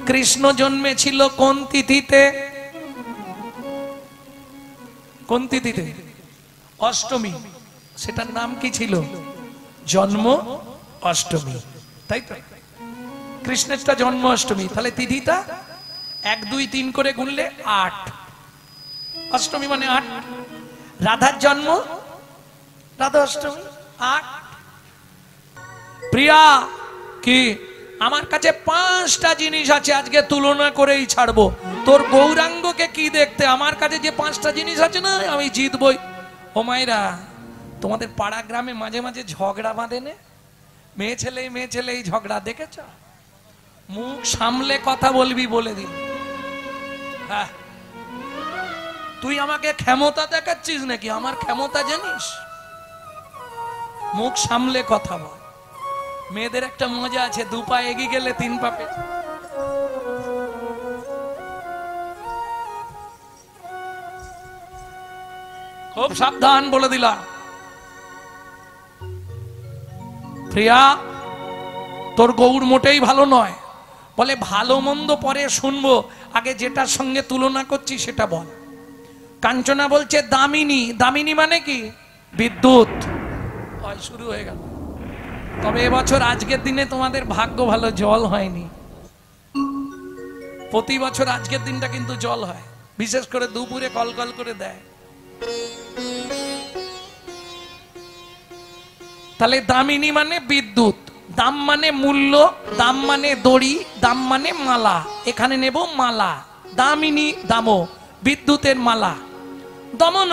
কৃষ্ণ জন্মেছিল কোন তিথিতে? কোন তিথিতে? অষ্টমী। সেটার নাম কি ছিল? জন্ম অষ্টমী, তাই তো? কৃষ্ণেরটা জন্ম অষ্টমী, তাহলে তিথিটা 1 2 3 করে গুনলে 8। অষ্টমী মানে 8। রাধার জন্ম রাধা অষ্টমী 8। প্রিয়া কি আমার কাছে 5টা জিনিস আছে, আজকে তুলনা করেই ছাড়বো। তোর গৌরাঙ্গকে কি দেখতে, আমার কাছে যে 5টা জিনিস আছে না, আমি জিতবই। ও মায়েরা, তোমাদের পাড়া গ্রামে মাঝে মাঝে ঝগড়া বাঁধে না? মেয়ে ছেলেই ঝগড়া দেখেছ? মুখ সামলে কথা বলবি, বলে দিল। হ্যাঁ, তুই আমাকে ক্ষমতা দেখাচ্ছিস নাকি? আমার ক্ষমতা জানিস? মুখ সামলে কথা বল। মেয়েদের একটা মজা আছে, 2 পা এগিয়ে গেলে 3 পা পেছনে। খুব সাবধান, বলে দিলাম। প্রিয়া, তোর গৌর মোটেই ভালো নয়। বলে ভালো মন্দ পরে শুনবো, আগে যেটার সঙ্গে তুলনা করছি সেটা বল। কাঞ্চনা বলছে দামিনী। দামিনী মানে কি? বিদ্যুৎ। শুরু হয়ে গেল। তবে এবছর আজকের দিনে তোমাদের ভাগ্য ভালো, জল হয়নি। প্রতি বছর আজকের দিনটা কিন্তু জল হয়, বিশেষ করে দুপুরে কলকল করে দেয়। তাহলে দামিনী মানে বিদ্যুৎ, দাম মানে মূল্য, দাম মানে দড়ি, দাম মানে মালা। এখানে নেব মালা। দামিনী দামো, বিদ্যুতের মালা। দমন,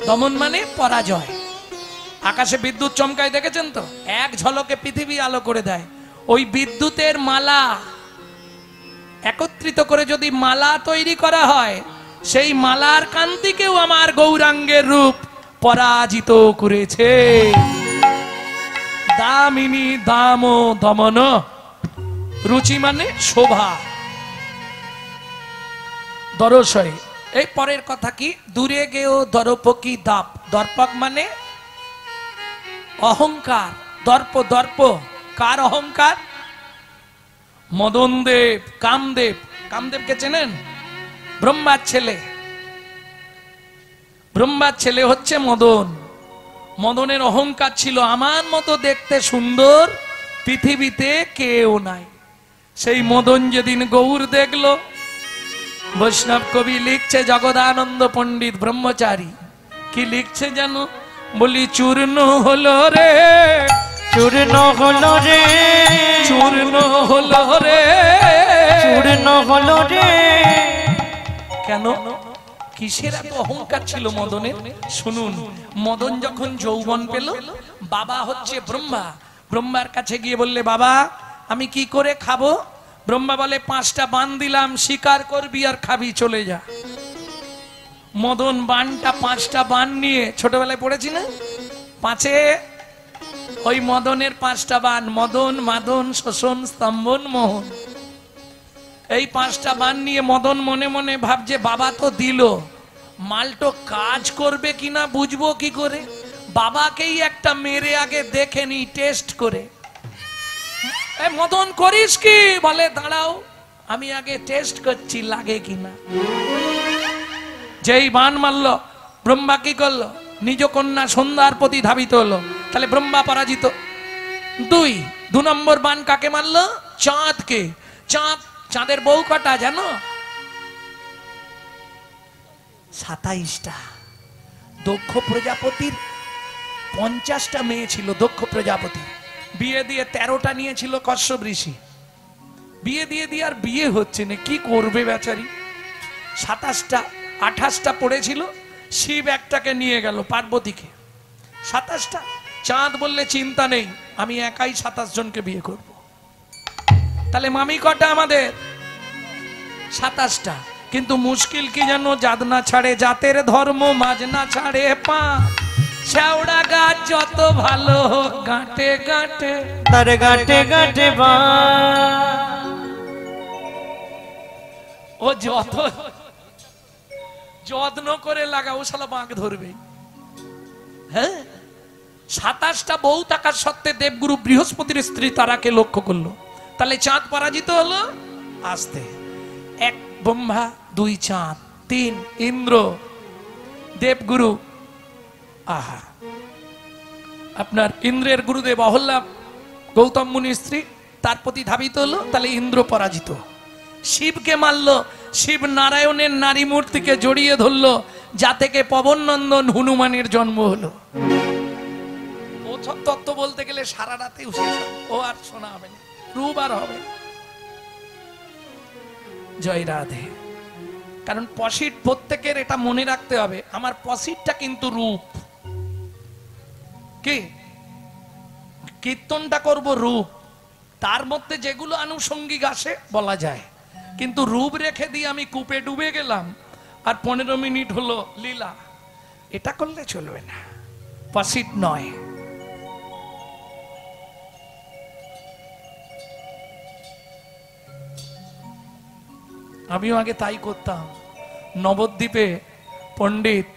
দমন মানে পরাজয়। আকাশে বিদ্যুৎ চমকায়, দেখেছেন তো? এক ঝলকে পৃথিবী আলো করে দেয়। ওই বিদ্যুতের মালা একত্রিত করে যদি মালা তৈরি করা হয়, সেই মালার কান্তিকেও আমার গৌরাঙ্গের রূপ পরাজিত করেছে। দামিনী দাম দমন। রুচি মানে শোভা, দরসই। এই পরের কথা কি? দূরে গেও দর্পকি দাপ। দর্পক মানে অহংকার। দর্প, দর্প কার অহংকার? মদন দেব, কামদেব। কামদেবকে চেনেন? ব্রহ্মার ছেলে। ব্রহ্মার ছেলে হচ্ছে মদন। মদনের অহংকার ছিল, আমার মতো দেখতে সুন্দর পৃথিবীতে কেউ নাই। সেই মদন যেদিন গৌর দেখলো, বৈষ্ণব কবি লিখছে, জগদানন্দ পণ্ডিত ব্রহ্মচারী কি লিখছে জানো? বলি চূর্ণ হলো রে, চূর্ণ হলো রে, চূর্ণ হলো রে, চূর্ণ হলো রে। কেন? কিসের এত অহংকার ছিল মদনের? শুনুন, মদন যখন যৌবন পেল, বাবা হচ্ছে ব্রহ্মা। ব্রহ্মার কাছে গিয়ে বললে, বাবা আমি কি করে খাবো? ব্রহ্মা বলে, 5টা বান দিলাম, শিকার করবি আর খাবি, চলে যা। মদন বানটা 5টা বান নিয়ে, ছোটবেলায় পড়েছি না 5-এ, ওই মদনের 5টা বান, মদন মাদন শোষণ স্তম্ভন মোহন। এই 5টা বান নিয়ে মদন মনে মনে ভাবছে, বাবা তো দিল, মালটো কাজ করবে কিনা বুঝবো কি করে? বাবাকেই একটা মেরে আগে দেখে নি, টেস্ট করে। মদন করিস কি? বলে দাঁড়াও, আমি আগে টেস্ট করছি লাগে কিনা। যেই বান মারল, ব্রহ্মা কি করলো? নিজ কন্যা সন্ধ্যার প্রতি ধাবিত হলো। তাহলে ব্রহ্মা পরাজিত। 2 নম্বর বান কাকে মারলো? চাঁদকে। চাঁদ, চাঁদের বউ কটা জানো? 27টা। দক্ষ প্রজাপতির 50টা মেয়ে ছিল। দক্ষ প্রজাপতি বিয়ে দিয়ে 13টা নিয়েছিল কশ্যপ ঋষি। বিয়ে দিয়ে দিয়ে আর বিয়ে হচ্ছে না, কি করবে বেচারি? 28টা পড়েছিল। শিব একটাকে নিয়ে গেল, পার্বতীকে। 27টা। চাঁদ বললে চিন্তা নেই, আমি একাই 27 জনকে বিয়ে করব। তাহলে মামি কটা আমাদের? 27টা। কিন্তু মুশকিল কি জানো? জাত না ছাড়ে জাতের ধর্ম, মাঝ না ছাড়ে পা। শেওড়া গাছ যত ভালো, গাঁটে গাঁটে তার গাঁটে গাঁটে বা। ও যত যত্ন করে লাগাও, শালা বাঁক ধরবে। হ্যাঁ, 27টা বউ থাকার সত্ত্বে দেবগুরু বৃহস্পতির স্ত্রী তারাকে লক্ষ্য করলো। তাহলে চাঁদ পরাজিত হলো। আসতে। এক ব্রহ্মা, দুই চাঁদ, তিন ইন্দ্র, দেবগুরু। আহা, আপনার ইন্দ্রের গুরুদেব অহল্যা গৌতম মুনির স্ত্রী, তার প্রতি ধাবিত হলো, তাহলে ইন্দ্র পরাজিত। শিবকে মারল, শিব নারায়ণের নারী মূর্তিকে জড়িয়ে ধরল, যা থেকে পবন নন্দন হনুমানের জন্ম হলো। ও সব তত্ত্ব বলতে গেলে সারা রাতে ও আর শোনা হবে না, রূপ আর হবে। জয় রাধে। কারণ পসিট প্রত্যেকের এটা মনে রাখতে হবে, আমার পসিটটা কিন্তু রূপ। কি কীর্তনটা করব রূপ, তার মধ্যে যেগুলো আনুষঙ্গিক আসে বলা যায়, কিন্তু রূপ রেখে দিয়ে আমি কূপে ডুবে গেলাম আর 15 মিনিট হলো লীলা, এটা করলে চলবে না, পসিট নয়। আমিও আগে তাই করতাম। নবদ্বীপে পণ্ডিত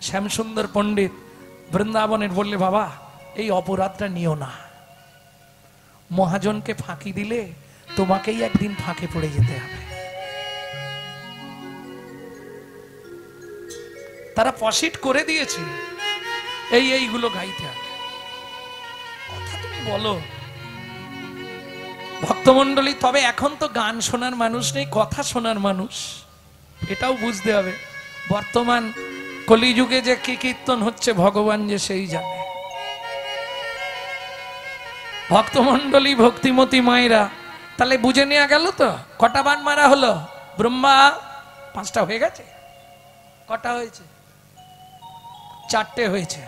শ্যামসুন্দর পণ্ডিত বৃন্দাবনের বললে, বাবা এই অপরাধটা নিও না, মহাজনকে ফাঁকি দিলে তোমাকেই একদিন ফাঁকে পড়ে যেতে হবে। তারা পসিট করে দিয়েছে এইগুলো গাইতে হবে। কথা তুমি বলো ভক্তমন্ডলী। তবে এখন তো গান শোনার মানুষ নেই, কথা শোনার মানুষ, এটাও বুঝতে হবে। বর্তমান কলিযুগে যে কি কীর্তন হচ্ছে ভগবান যে সেই জানে। ভক্তমন্ডলী, ভক্তিমতী মায়েরা, তাহলে বুঝে নেওয়া গেল তো কটা বান মারা হলো। ব্রহ্মা 5টা হয়ে গেছে, কটা হয়েছে? 4টে হয়েছে,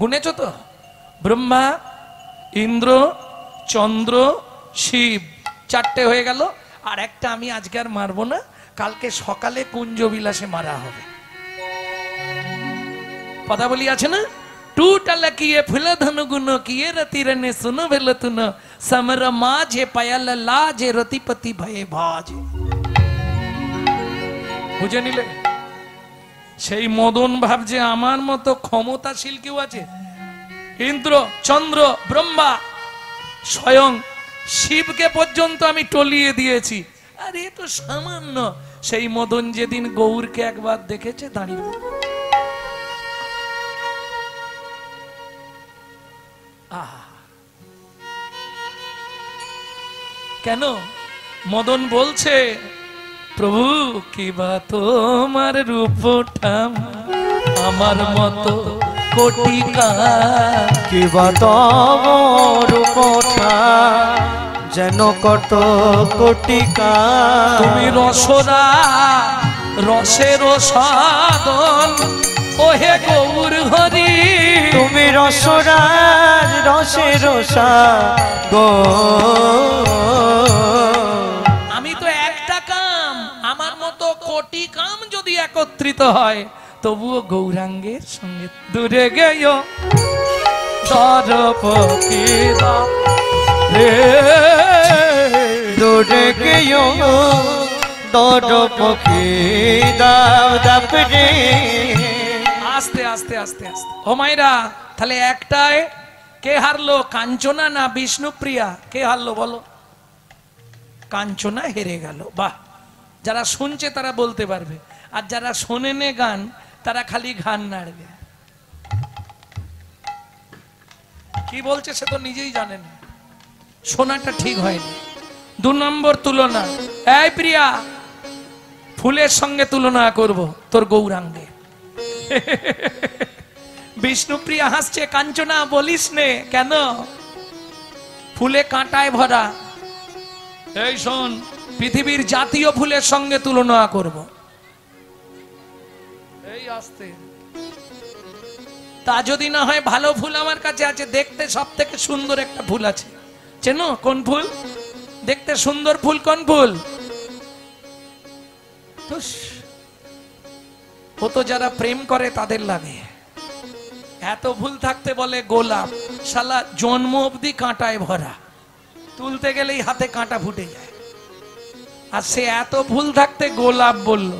গুনেছো তো? ব্রহ্মা, ইন্দ্র, চন্দ্র, শিব, 4টে হয়ে গেল। আর একটা আমি আজকে আর মারবো না, কালকে সকালে কুঞ্জ বিলাসে মারা হবে। কথা বলি আছে না, टूटल किए फुल धनु गुनो किए रति रने सुनो भेल तुनो समर माझे पायल लाजे रतिपति भये भाजे। বুঝে নিলে সেই মদন ভাবছে আমার মতো ক্ষমতাশীল কেউ আছে? ইন্দ্র, চন্দ্র, ব্রহ্মা, স্বয়ং শিবকে পর্যন্ত আমি টলিয়ে দিয়েছি। আরে এ তো সামান্য। সেই মদন যেদিন গৌরকে একবার দেখেছে দাঁড়িয়ে, কেন মদন বলছে, প্রভু কিবা তোমার রূপটা আমার মতো কোটিকা, কিবা তোমার রূপটা যেন কত কোটিকা। তুমি রসরা রসের সাধন ওহে গৌর হরি, তুমি রসরাজ রসের আমি তো একটা কাম, আমার মতো কোটি কাম যদি একত্রিত হয় তবুও গৌরাঙ্গের সঙ্গে দূরে গেও দরপকিদা রে, দূরে গেও দরপকিদা দাপরে। আস্তে আস্তে আস্তে আস্তে। ও মাইরা, তাহলে একটাই কে হারলো, কাঞ্চনা না বিষ্ণুপ্রিয়া? কে হারলো বলো? কাঞ্চনা হেরে গেল। বাহ, যারা শুনছে তারা বলতে পারবে, আর যারা শোনেনে গান তারা খালি গান নাড়বে। কি বলছে সে তো নিজেই জানেন, শোনাটা ঠিক হয়নি। 2 নম্বর তুলনা। এই প্রিয়া, ফুলের সঙ্গে তুলনা করব তোর গৌরাঙ্গে। বিষ্ণুপ্রিয়া হাসছে, কাঞ্চনা বলিস নে কেন, ফুলে কাঁটায় ভরা। এই শোন, পৃথিবীর জাতীয় ফুলের সঙ্গে তুলনা করব। এই আসতে, তা যদি না হয় ভালো ফুল আমার কাছে আছে, দেখতে সব থেকে সুন্দর একটা ফুল আছে, চেনো? কোন ফুল? দেখতে সুন্দর ফুল কোন ফুল? ও তো যারা প্রেম করে তাদের লাগে। এত ফুল থাকতে বলে গোলাপ, শালা জন্ম অবধি কাঁটায় ভরা, তুলতে গেলেই হাতে কাঁটা ফুটে যায়। আর সে এত ফুল থাকতে গোলাপ বলল।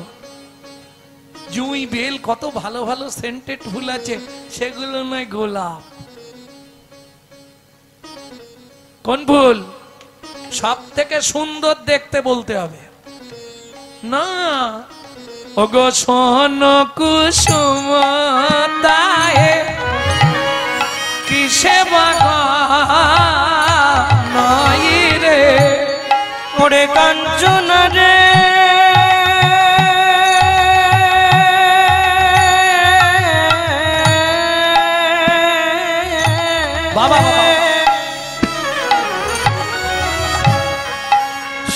জুঁই, বেল, কত ভালো ভালো সেন্টেড ফুল আছে, সেগুলো নয় গোলাপ। কোন ফুল? সব থেকে সুন্দর দেখতে বলতে হবে না। ওগো সোন কুসুম তায়ে কিসে বাগান রে ওরে কাঞ্চন রে বাবা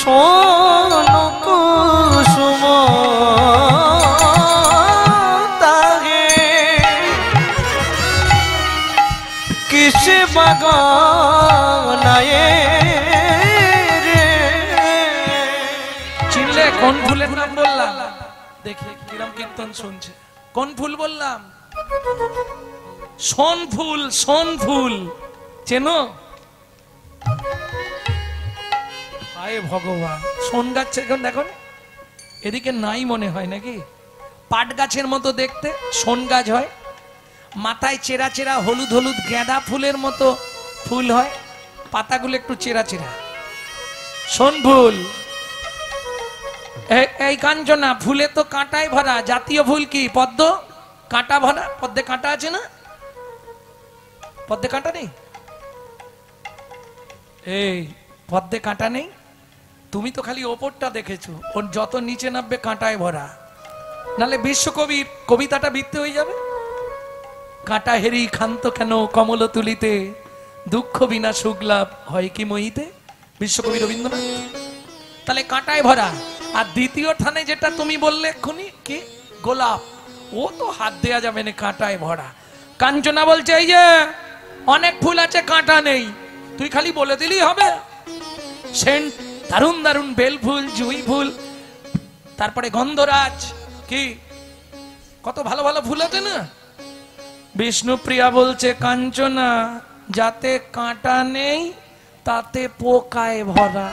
সোন কুসুম তাহে কিসে বাগানায়ে রে। চিনলে কোন ফুলের নাম বললাম? দেখি কিরম কীর্তন শুনছে। কোন ফুল বললাম? সোন ফুল। সোন ফুল চেনো? হায় ভগবান, সোন গাছ এখন দেখো এদিকে নাই মনে হয় নাকি? পাট গাছের মতো দেখতে সোন গাছ হয়, মাথায় চেরা চেরা হলুদ হলুদ গেঁদা ফুলের মতো ফুল হয়, পাতাগুলো একটু চেরা চেরা, সোন ফুল। এই কাঞ্চনা ফুলে তো কাঁটায় ভরা। জাতীয় ফুল কি? পদ্ম। কাঁটা ভরা। পদ্মে কাঁটা আছে না? পদ্মে কাঁটা নেই? এই পদ্মে কাঁটা নেই? তুমি তো খালি ওপরটা দেখেছো, ওর যত নিচে নামবে কাঁটায় ভরা। নালে বিশ্বকবির কবিতাটা বৃত্তি হয়ে যাবে। কাঁটা হেরি ক্ষান্ত কেন কমল তুলিতে, দুঃখ বিনা সুখ লাভ হয় কি মহিতে, বিশ্বকবি রবীন্দ্রনাথ। তাহলে কাঁটায় ভরা। আর দ্বিতীয় ঠানে যেটা তুমি বললে এক্ষুনি কি? গোলাপ। ও তো হাত দেয়া যাবে না, কাঁটায় ভরা। কাঞ্চনা বলছে এই যে অনেক ফুল আছে, কাঁটা নেই, তুই খালি বলে দিলেই হবে। সেন্ট দারুণ দারুণ বেল ফুল, জুঁই ফুল, তারপরে গন্ধরাজ, কি কত ভালো ভালো ফুল আছে না। বিষ্ণুপ্রিয়া বলছে কাঞ্চনা যাতে কাঁটা নেই তাতে পোকায় ভরা।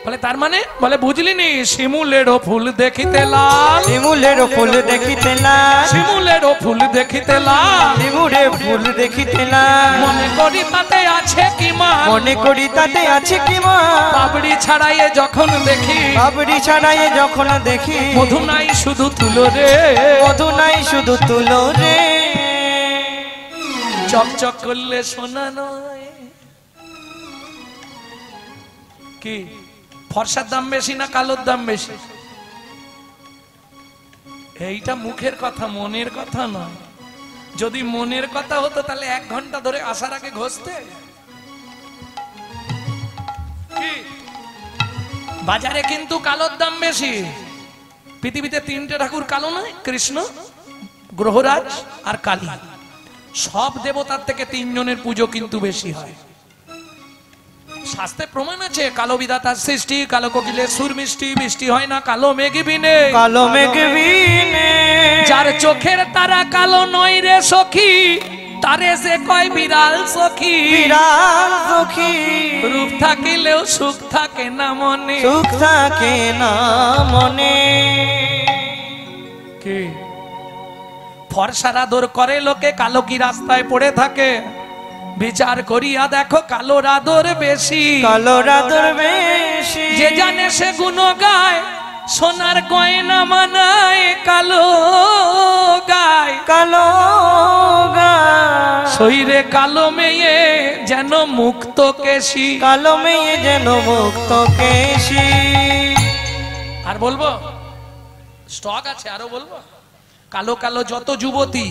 বলে তার মানে? বলে বুঝলি নি, শিমুলেরও ফুল দেখিতে লাল, শিমুলের ফুল দেখিতে লাল, শিমুলেরও ফুল দেখিতে লাল, শিমুলের ফুল দেখিতে লাল, মনে করি তাতে আছে কি মা, মনে করি তাতে আছে কি মা, পাবড়ি ছাড়াইয়ে যখন দেখি, পাবড়ি ছাড়াইয়ে যখন দেখি, মধু নাই শুধু তুলো রে, মধু নাই শুধু তুলো রে, চকচক করলে সোনা নয়। কি ফর্সার দাম বেশি না কালোর দাম বেশি? এইটা মুখের কথা, মনের কথা নয়। যদি মনের কথা হতো তাহলে 1 ঘন্টা ধরে আসার আগে ঘষতে। কি বাজারে কিন্তু কালোর দাম বেশি। পৃথিবীতে 3টে ঠাকুর কালো নয়, কৃষ্ণ, গ্রহরাজ আর কালী। সব দেবতার থেকে 3 জনের পুজো কিন্তু বেশি হয়। শাস্ত্রে প্রমাণ আছে, কালো বিধাতার সৃষ্টি, কালো কোকিলের সুর মিষ্টি, বৃষ্টি হয় না কালো মেঘ বিনে, কালো মেঘ বিনে, যার চোখের তারা কালো নয় রে সখী, তারে সে কয় বিড়াল সখী, বিড়াল সখী, রূপ থাকিলেও সুখ থাকে না মনে, সুখ থাকে না মনে। কি ফর্সার আদর করে লোকে, কালো কি রাস্তায় পড়ে থাকে, বিচার করিয়া দেখো কালোর আদর বেশি, কালোর আদর বেশি, যে জানে সে গুণ গায়, সোনার গয়না মানায় কালো গায়, কালো গায়, শরীরে কালো মেয়ে যেন মুক্ত কেশি, কালো মেয়ে যেন মুক্ত কেশি। আর বলবো? স্টক আছে, আরো বলবো। কালো কালো যত যুবতী,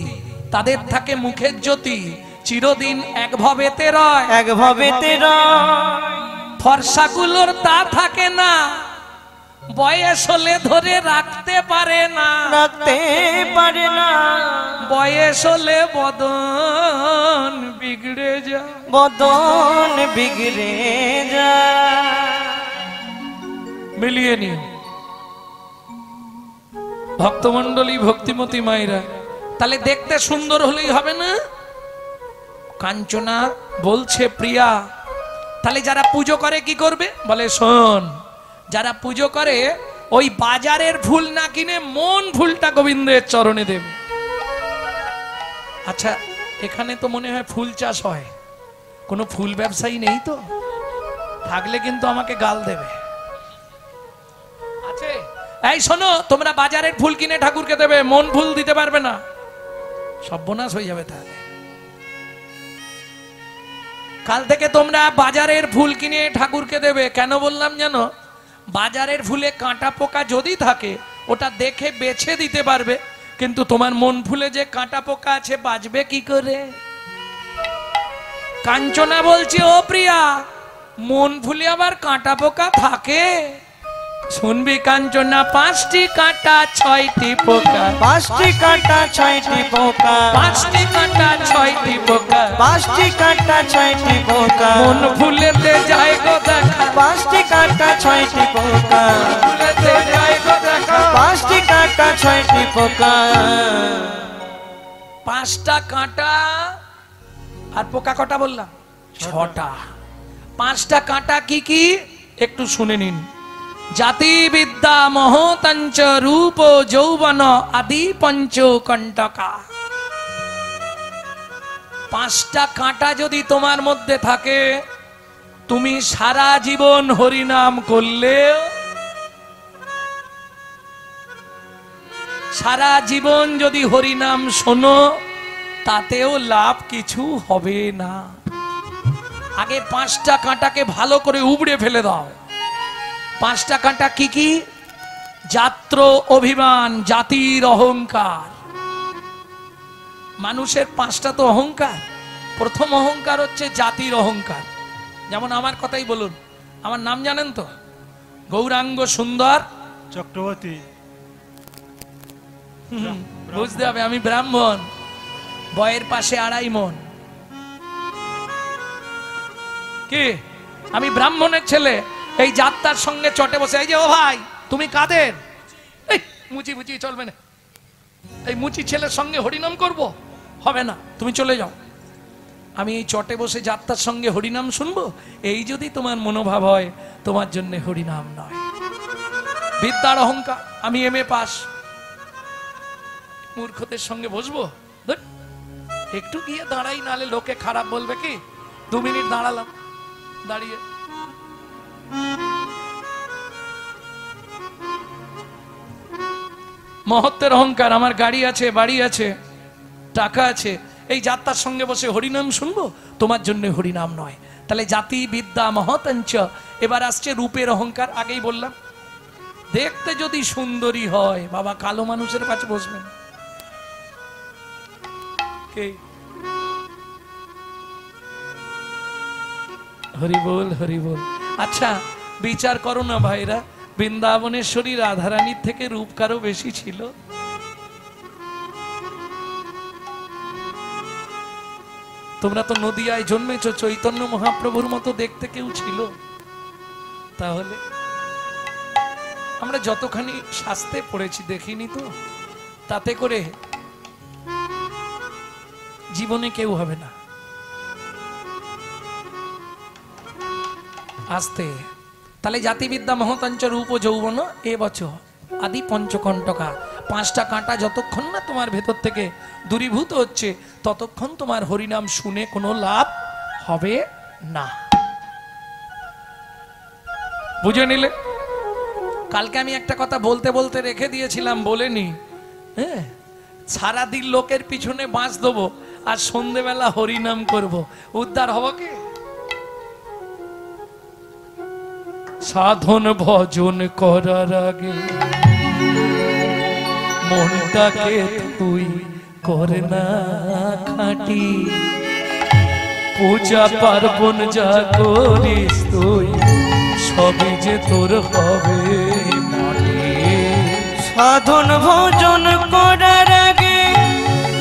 তাদের থাকে মুখের জ্যোতি, চিরদিন এক ভবেতে রয়, এক ভবেতে রয়, ফর্সাগুলোর তা থাকে না, বয়স হলে ধরে রাখতে পারে না, রাখতে পারে না, বয়স হলে বদন বিগড়ে যায়, বদন বিগড়ে যায়। মিলিয়ে নি ভক্তমন্ডলী, ভক্তিমতী মায়েরা। তাহলে দেখতে সুন্দর হলেই হবে না। কাঞ্চনা বলছে প্রিয়া, তাহলে যারা পুজো করে কি করবে? বলে শোন, যারা পুজো করে ওই বাজারের ফুল না কিনে মন ফুলটা গোবিন্দের চরণে দেবে। আচ্ছা, এখানে তো মনে হয় ফুল চাষ হয়, কোনো ফুল ব্যবসায়ী নেই তো? থাকলে কিন্তু আমাকে গাল দেবে। আছে? এই শোনো, তোমরা বাজারের ফুল কিনে ঠাকুরকে দেবে, মন ফুল দিতে পারবে না, সর্বনাশ হয়ে যাবে। তাহলে কাল থেকে তোমরা বাজারের ফুল কিনে ঠাকুরকে দেবে। কেন বললাম জানো? বাজারের ফুলে কাঁটা পোকা যদি থাকে ওটা দেখে বেছে দিতে পারবে, কিন্তু তোমার মন ফুলে যে কাঁটা পোকা আছে বাঁচবে কি করে? কাঞ্চনা বলছি, ও প্রিয়া, মন ফুলে আবার কাঁটা পোকা থাকে? শুনবি কাঞ্চনা, 5টি কাঁটা 6টি পোকা, 5টি কাঁটা 6টি পোকা, 5টি কাঁটা 6টি পোকা, 5টি কাঁটা 6টি পোকা, মন ফুলেতে যায় গো দেখা, 5টি কাঁটা 6টি পোকা, ফুলেতে যায় গো দেখা। 5টি কাঁটা 6টি পোকা। 5টা কাঁটা আর পোকা কটা বললাম? 6টা। 5টা কাঁটা কি কি একটু শুনে নিন। জাতি বিদ্যা মহতঞ্চ রূপ যৌবন আদি পঞ্চকণ্টকা। 5টা কাঁটা যদি তোমার মধ্যে থাকে, তুমি সারা জীবন হরিনাম করলে, সারা জীবন যদি হরিনাম শোনো, তাতেও লাভ কিছু হবে না। আগে 5টা কাঁটাকে ভালো করে উবড়ে ফেলে দাও। 5টা কাঁটা কি কি? জাত্র অভিমান, জাতির অহংকার। মানুষের 5টা তো অহংকার। প্রথম অহংকার হচ্ছে জাতির অহংকার। যেমন আমার কথাই বলুন, আমার নাম জানেন তো? গৌরাঙ্গ সুন্দর চক্রবর্তী। বুঝতে হবে আমি ব্রাহ্মণ, বয়ের পাশে 2.5 মণ। কি আমি ব্রাহ্মণের ছেলে? এই যাত্রার সঙ্গে চটে বসে, এই যে ও ভাই তুমি কাদের? এই মুচি মুচি চলবে না, এই মুচি ছেলের সঙ্গে হরিনাম করব? হবে না, তুমি চলে যাও। আমি এই চটে বসে যাত্রার সঙ্গে হরিনাম শুনবো? এই যদি তোমার মনোভাব হয়, তোমার জন্য হরিনাম নয়। বিদ্যার অহংকার, আমি MA পাস, মূর্খদের সঙ্গে বসবো? ধুর, একটু গিয়ে দাঁড়াই, নালে লোকে খারাপ বলবে। কি 2 মিনিট দাঁড়ালাম, দাঁড়িয়ে মহত্বের অহংকার। আমার গাড়ি আছে, বাড়ি আছে, টাকা আছে, এই যাত্রার সঙ্গে বসে হরিনাম শুনবো? তোমার জন্য হরিনাম নয়। তাহলে জাতি বিদ্যা মহতঞ্চ। এবার আসছে রূপের অহংকার। আগেই বললাম, দেখতে যদি সুন্দরী হয়, বাবা কালো মানুষের কাছে বসবেন? কে? হরি বল, হরি বল। আচ্ছা বিচার করো না ভাইরা, বৃন্দাবনেশ্বরী রাধারানীর থেকে রূপ কারো বেশি ছিল? তোমরা তো নদিয়ায় জন্মেছো, চৈতন্য মহাপ্রভুর মতো দেখতে কেউ ছিল? তাহলে আমরা যতখানি শাস্ত্রে পড়েছি দেখিনি তো? তাতে করে জীবনে কেউ হবে না। আস্তে। তাহলে জাতিবিদ্যা মহতঞ্চ রূপ যৌবন এ বছর আদি পঞ্চকণ্টকা। 5টা কাঁটা যতক্ষণ না তোমার ভেতর থেকে দূরীভূত হচ্ছে, ততক্ষণ তোমার হরিনাম শুনে কোনো লাভ হবে না। বুঝে নিলে? কালকে আমি একটা কথা বলতে বলতে রেখে দিয়েছিলাম, বলেনি। হ্যাঁ, সারাদিন লোকের পিছনে বাঁশ দেবো আর সন্ধেবেলা হরিনাম করব, উদ্ধার হব কি? সাধন ভজন করার আগে মনটাকে তুই করে না খাঁটি, পূজা পার্বণ যা করিস তুই সবই যে তোর হবে মাটি। সাধন ভজন করার আগে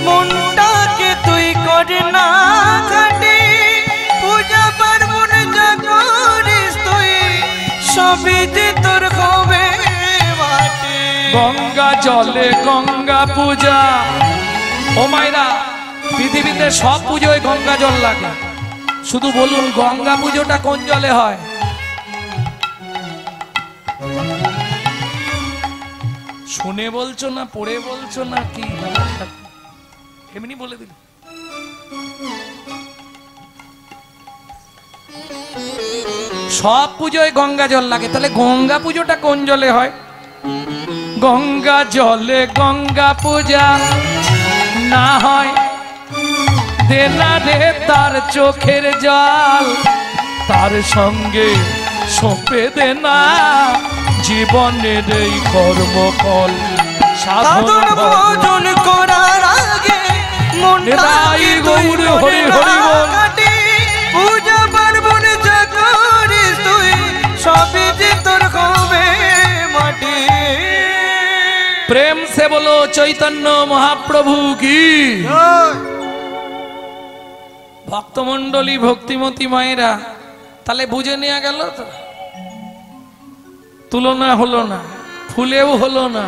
মনটাকে তুই করে না খাটি, পূজা পার্বণ যা করিস তুই সবই যে তোর হবে মাটি। গঙ্গা জলে গঙ্গা পূজা। ও মাইরা, পৃথিবীতে সব পুজোয় গঙ্গা জল লাগে, শুধু বলুন গঙ্গা পুজোটা কোন জলে হয়? শুনে বলছো না পড়ে বলছো না কি? এমনি বলে দিল। সব পুজোয় গঙ্গা জল লাগে, তাহলে গঙ্গা পুজোটা কোন জলে হয়? গঙ্গা জলে গঙ্গা পূজা না হয়, দেনা রে তার চোখের জল, তার সঙ্গে সঁপে দেনা জীবনের এই কর্মফল। সাধন ভোজন করার আগে মনটাকে গৌর হরি হরি বল, পূজা পার্বণ যা করিস তুই সবই যে তোর হবে মাটি। প্রেম সে বলো চৈতন্য মহাপ্রভু কি। ভক্তমন্ডলী ভক্তিমতী মায়েরা, তাহলে বুঝে নেওয়া গেল তো, তুলনা হলো না, ফুলেও হলো না।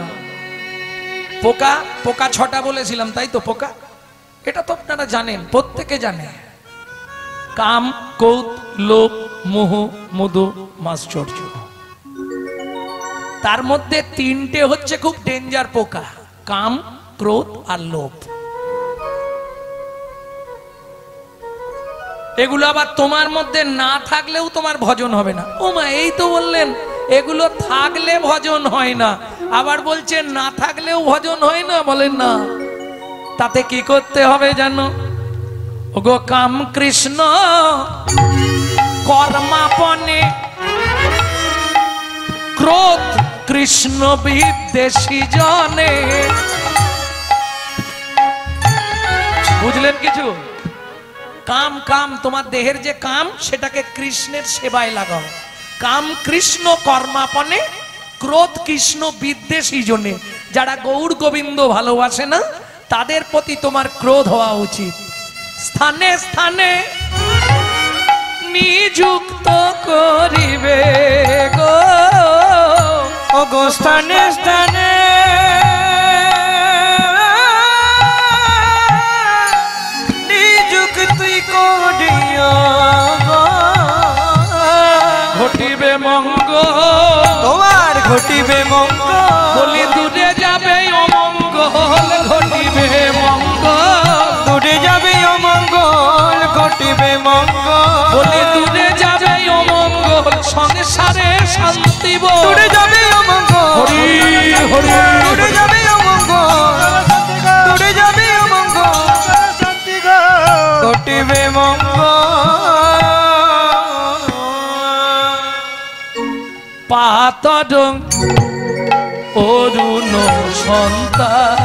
পোকা, পোকা 6টা বলেছিলাম তাই তো? পোকা এটা তো আপনারা জানেন, প্রত্যেকে জানে। কাম, ক্রোধ, লোভ, মোহ, মদ, মাশ্চর্য। তার মধ্যে 3টে হচ্ছে খুব ডেঞ্জার পোকা, কাম, ক্রোধ আর লোভ। এগুলো আবার তোমার মধ্যে না থাকলেও তোমার ভজন হবে না। ও মা, এই তো বললেন এগুলো থাকলে ভজন হয় না, আবার বলছেন না থাকলেও ভজন হয় না। বলেন না, তাতে কি করতে হবে জানো? ওগো কাম কৃষ্ণ কর্মাপনে, ক্রোধ কৃষ্ণ বিদ্বেষী জনে। বুঝলেন কিছু? কাম, কাম তোমার দেহের যে কাম, সেটাকে কৃষ্ণের সেবায় লাগাও। কাম কৃষ্ণ কর্মাপনে, ক্রোধ কৃষ্ণ বিদ্বেষী জনে। যারা গৌর গোবিন্দ ভালোবাসে না, তাদের প্রতি তোমার ক্রোধ হওয়া উচিত। স্থানে স্থানে নিযুক্ত করিবে গো, ও গো স্থানে স্থানে নিযুক্ত করিও গো, ঘটিবে মঙ্গল তোমার ঘটিবে মঙ্গল। বলি দূরে যাবে অমঙ্গল, ঘটিবে মঙ্গল। দূরে যাবে অমঙ্গল, ঘটিবে মঙ্গল। বলি দূরে যাবে অমঙ্গল, সংসারে শান্তি বল। দূরে যাবে অমঙ্গল, হরি হরি। দূরে যাবে অমঙ্গল, দূরে যাবে অমঙ্গল, ঘটিবে মঙ্গল। পাতর অরুণ সন্তান,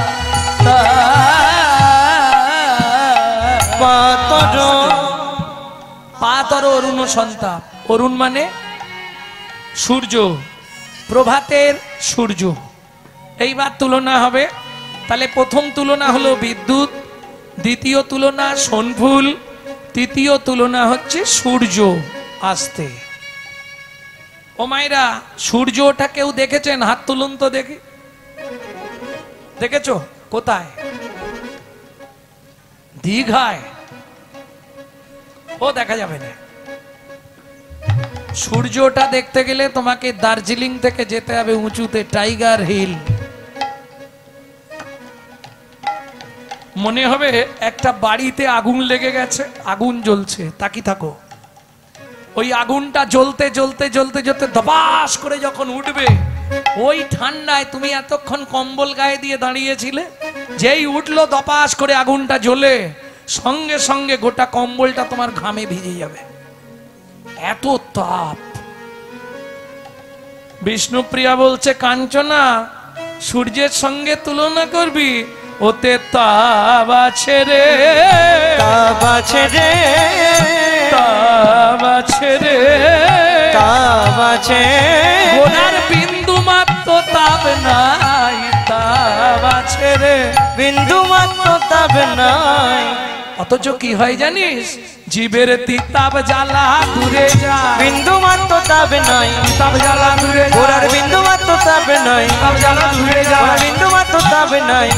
পাতর অরুণ সন্তান। অরুণ মানে সূর্য, প্রভাতের সূর্য। এইবার তুলনা হবে। তাহলে প্রথম তুলনা হলো বিদ্যুৎ, দ্বিতীয় তুলনা সোনফুল, তৃতীয় তুলনা হচ্ছে সূর্য আসতে। ও মায়েরা, সূর্যটা কেউ দেখেছেন? হাত তুলুন তো দেখি। দেখেছো? কোথায়? দীঘায়। ও দেখা যাবে না। সূর্যটা দেখতে গেলে তোমাকে দার্জিলিং থেকে যেতে হবে উঁচুতে, টাইগার হিল। মনে হবে একটা বাড়িতে আগুন লেগে গেছে, আগুন জ্বলছে, তাকি থাকো। ওই আগুনটা জ্বলতে জ্বলতে জ্বলতে জ্বলতে ধপাস করে যখন উঠবে, ওই ঠান্ডায় তুমি এতক্ষণ কম্বল গায়ে দিয়ে দাঁড়িয়েছিলে, যেই উঠলো ধপাস করে আগুনটা জ্বলে, সঙ্গে সঙ্গে গোটা কম্বলটা তোমার ঘামে ভিজে যাবে, এত তাপ। বিষ্ণুপ্রিয়া বলছে, কাঞ্চনা সূর্যের সঙ্গে তুলনা করবি, ওতে তাপ আছে রে, তাপ আছে রে, তাপ আছে রে, তাপ আছে। গোনার বিন্দু মাত্র তাপ নাই, তাপ আছে রে, বিন্দু মাত্র তাপ নাই। অথচ কি হয় জানিস? জীবের তিতাব জ্বালা দূরে যায়, বিন্দু মাত্র তাপ নাই, তিতাব জ্বালা দূরে গোড়ার যায়, বিন্দু মাত্র তাপ নাই, তিতাব জ্বালা দূরে যায়, বিন্দু মাত্র তাপ নাই,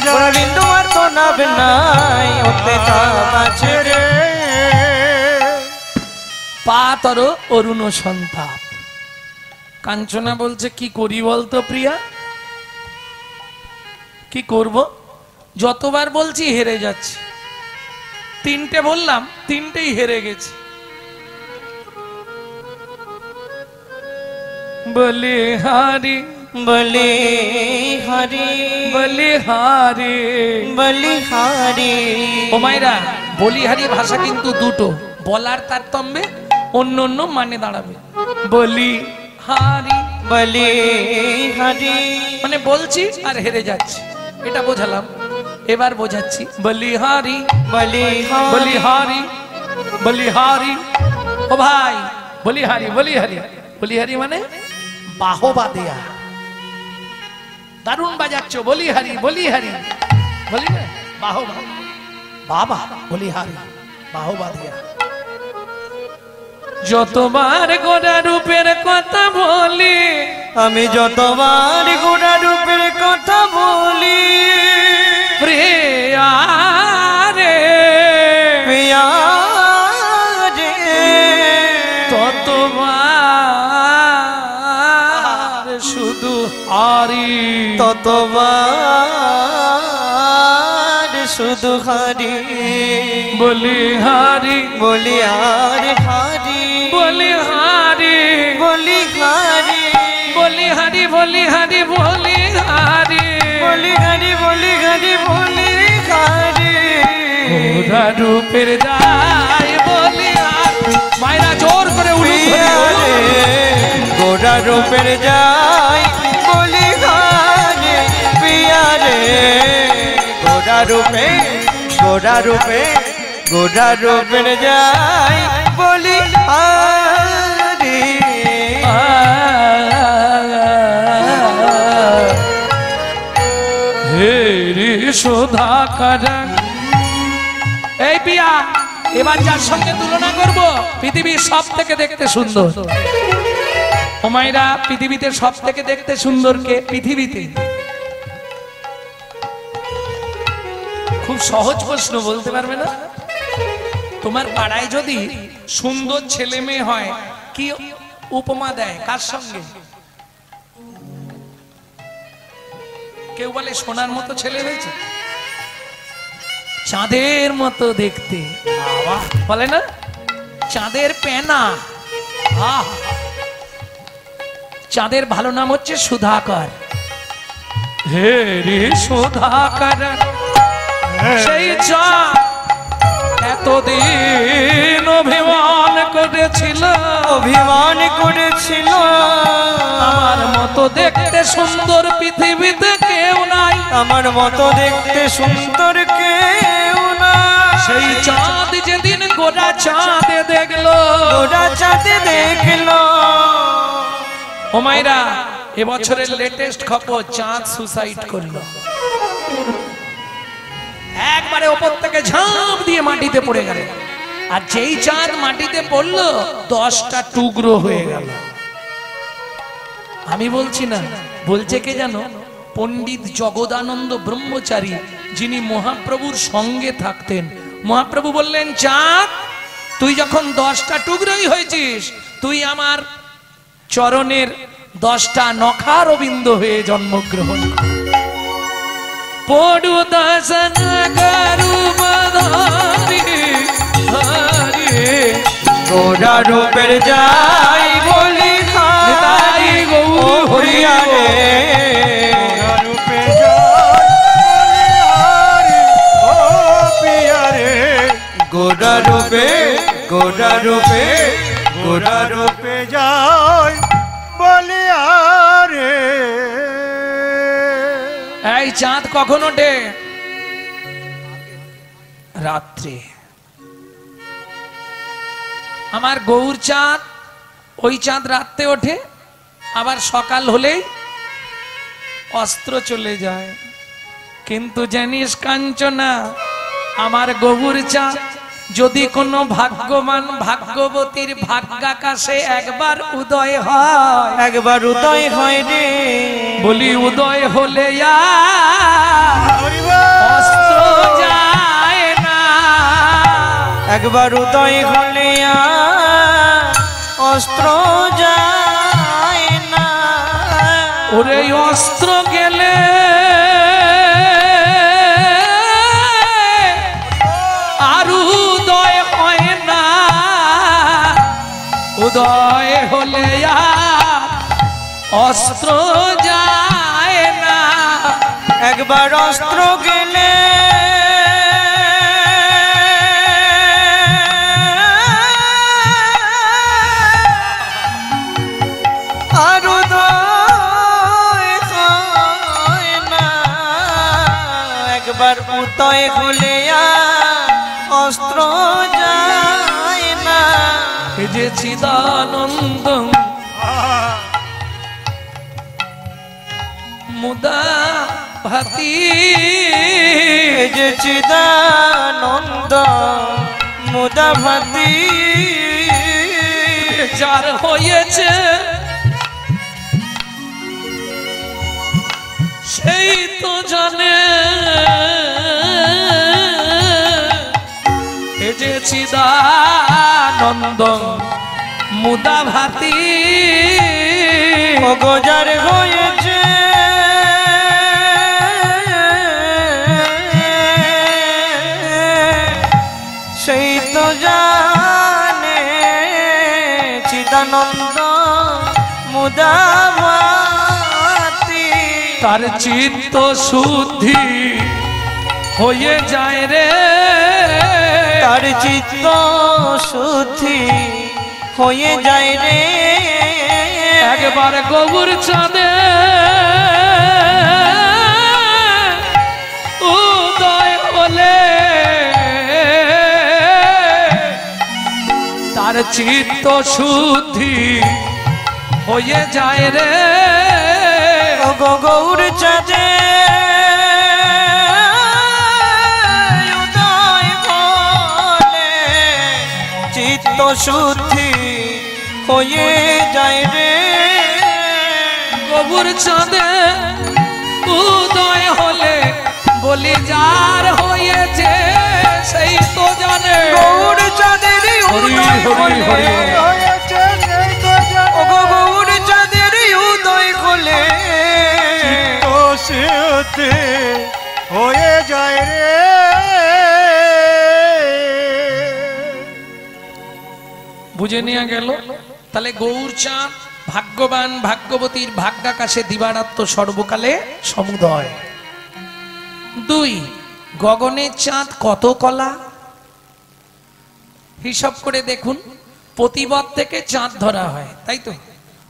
গোড়ার বিন্দু মাত্র তাপ নাই, ওতে তাপ আছে রে। পাতর অরুণ সন্তাপ। কাঞ্চনা বলছে, কি করি বলতো প্রিয়া, কি করব? যতবার বলছি হেরে যাচ্ছি। 3টে বললাম, 3টেই হেরে গেছি। বলিহারি বলিহারি বলিহারি বলিহারি। ও মায়েরা, বলিহারি ভাষা কিন্তু দুটো, বলার তারতম্যে অন্য অন্য মানে দাঁড়াবে। বলিহারি বলিহারি মানে বলছি আর হেরে যাচ্ছি, এটা বোঝালাম। এবার বোঝাচ্ছি, বলিহারি বলিহারি বলিহারি বলিহারি। ও ভাই, বলিহারি বলিহারি বলিহারি মানে বাহবা দেয়া। দারুণ বাজাচ্ছ, বলিহারি বলিহারি, বলি না বাহবা, বাবা বলিহারি বাহবা দেয়া। যতবার গোরা রূপের কথা বলি, আমি যতবার গোরা রূপের কথা বলি, প্রিয়া রে প্রিয়া রে, ততবার শুধু হারি, ততবার শুধু হারি। বলিহারি বলি আর হারি বলিহারি বলিহারি বলিহারি বলিহারি বলিহারি বলিহারি বলিহারি বলিহারি। গোরা রূপের যাই বলিহারি। মায়েরা জোর করে প্রিয়ারে গোরা রূপের যাই বলিহারি, প্রিয়ারে গোরা রূপে গোরা রূপে গোরা রূপের যাই বলিহারি। হেরি সুধাকর। এই পিয়া, এবার যার সঙ্গে তুলনা করব, পৃথিবীর সব থেকে দেখতে সুন্দর। ও মায়েরা, পৃথিবীতে সব থেকে দেখতে সুন্দর কে? পৃথিবীতে। খুব সহজ প্রশ্ন, বলতে পারবে না? তোমার পাড়ায় যদি সুন্দর ছেলে মেয়ে হয়, কি উপমা দেয়? কার সঙ্গে? কেউ বলে সোনার মতো ছেলে হয়েছে, চাঁদের মতো দেখতে, বলে না চাঁদের পেনা। চাঁদের ভালো নাম হচ্ছে সুধাকর। হে রে সুধাকর, সেই চাঁদ এতদিন অভিমান করেছিল, অভিমান করেছিল, আমার মতো দেখতে সুন্দর পৃথিবীতে কেউ নাই, আমার মতো দেখতে সুন্দর কেউ না। সেই চাঁদ যেদিন গোরা চাঁদে দেখলো, গোরা চাঁদে দেখলো। ও মায়েরা, এবছরের লেটেস্ট খবর, চাঁদ সুসাইড করলো। একবারে ওপর থেকে ঝাঁপ দিয়ে মাটিতে পড়ে গেল, আর যেই চাঁদ মাটিতে পড়লো 10টা টুকরো হয়ে গেল। আমি বলছি না, বলছে কে জানো? পণ্ডিত জগদানন্দ ব্রহ্মচারী, যিনি মহাপ্রভুর সঙ্গে থাকতেন। মহাপ্রভু বললেন, চাঁদ তুই যখন 10টা টুকরোই হয়েছিস, তুই আমার চরণের 10টা নখার অবিন্দ হয়ে জন্মগ্রহণ কর। পড়ু দর্শন করু বধারি হরি, গোরা রূপের যাই বলি তাই গৌর হরিয়া রে। গোরা রূপে যাই ও প্রিয়া রে, গোরা রূপে গোরা রূপে গোরা রূপে যাই বলি আরে। এই চাঁদ কখন ওঠে? রাত্রে। আমার গৌর চাঁদ, ওই চাঁদ রাত্রে ওঠে, আবার সকাল হলেই অস্ত্র চলে যায়। কিন্তু জানিস কাঞ্চনা, আমার গৌর চাঁদ যদি কোনো ভাগ্যবান ভাগ্যবতীর ভাগ্যাকাশে একবার উদয় হয়, একবার উদয় হয় রে, বলি উদয় হলে অস্ত্র যায় না। একবার উদয় হলে অস্ত্র যায় না। ওরে অস্ত্র গেলে আর উদয় হয় না, উদয় হলে অস্ত্র যায় না। একবার অস্ত্র গেলে আর উদয় হয় না। একবার উদয় হলে অস্ত্র যায় না। এ যে চিদানন্দ মুদা ভাতি, যে চিদানন্দ মুদা ভাতি, যার হয়েছে সেই তো জানে। এ যে চিদানন্দ মুদা ভাতি, যার হয়েছে সেই তো জানে। চিদানন্দ মুদা ভাতি, তার চিত্ত শুদ্ধি হয়ে যায় রে। তার চিত্ত শুদ্ধি হয়ে যায় রে। একবার গৌর চাঁদে উদয় হলে তার চিত্ত শুদ্ধি হয়ে যায় রে। গৌর চাঁদে উদয় হলে চিত্ত শুদ্ধি হয়ে যায় রে। গৌর চাঁদে উদয় হলে বলি যার হয়েছে সেই তো জানে। গৌর চাঁদের উদয় হলে, গৌর চাঁদের উদয় হলে হয়ে যায় রে। বুঝে নিয়ে গেল। তাহলে গৌরচাঁদ ভাগ্যবান ভাগ্যবতীর ভাগ্যাকাশে দিবারাত্ম সর্বকালে সমুদয়। 2 গগনের চাঁদ কত কলা, হিসাব করে দেখুন। প্রতিপদ থেকে চাঁদ ধরা হয়, তাই তো?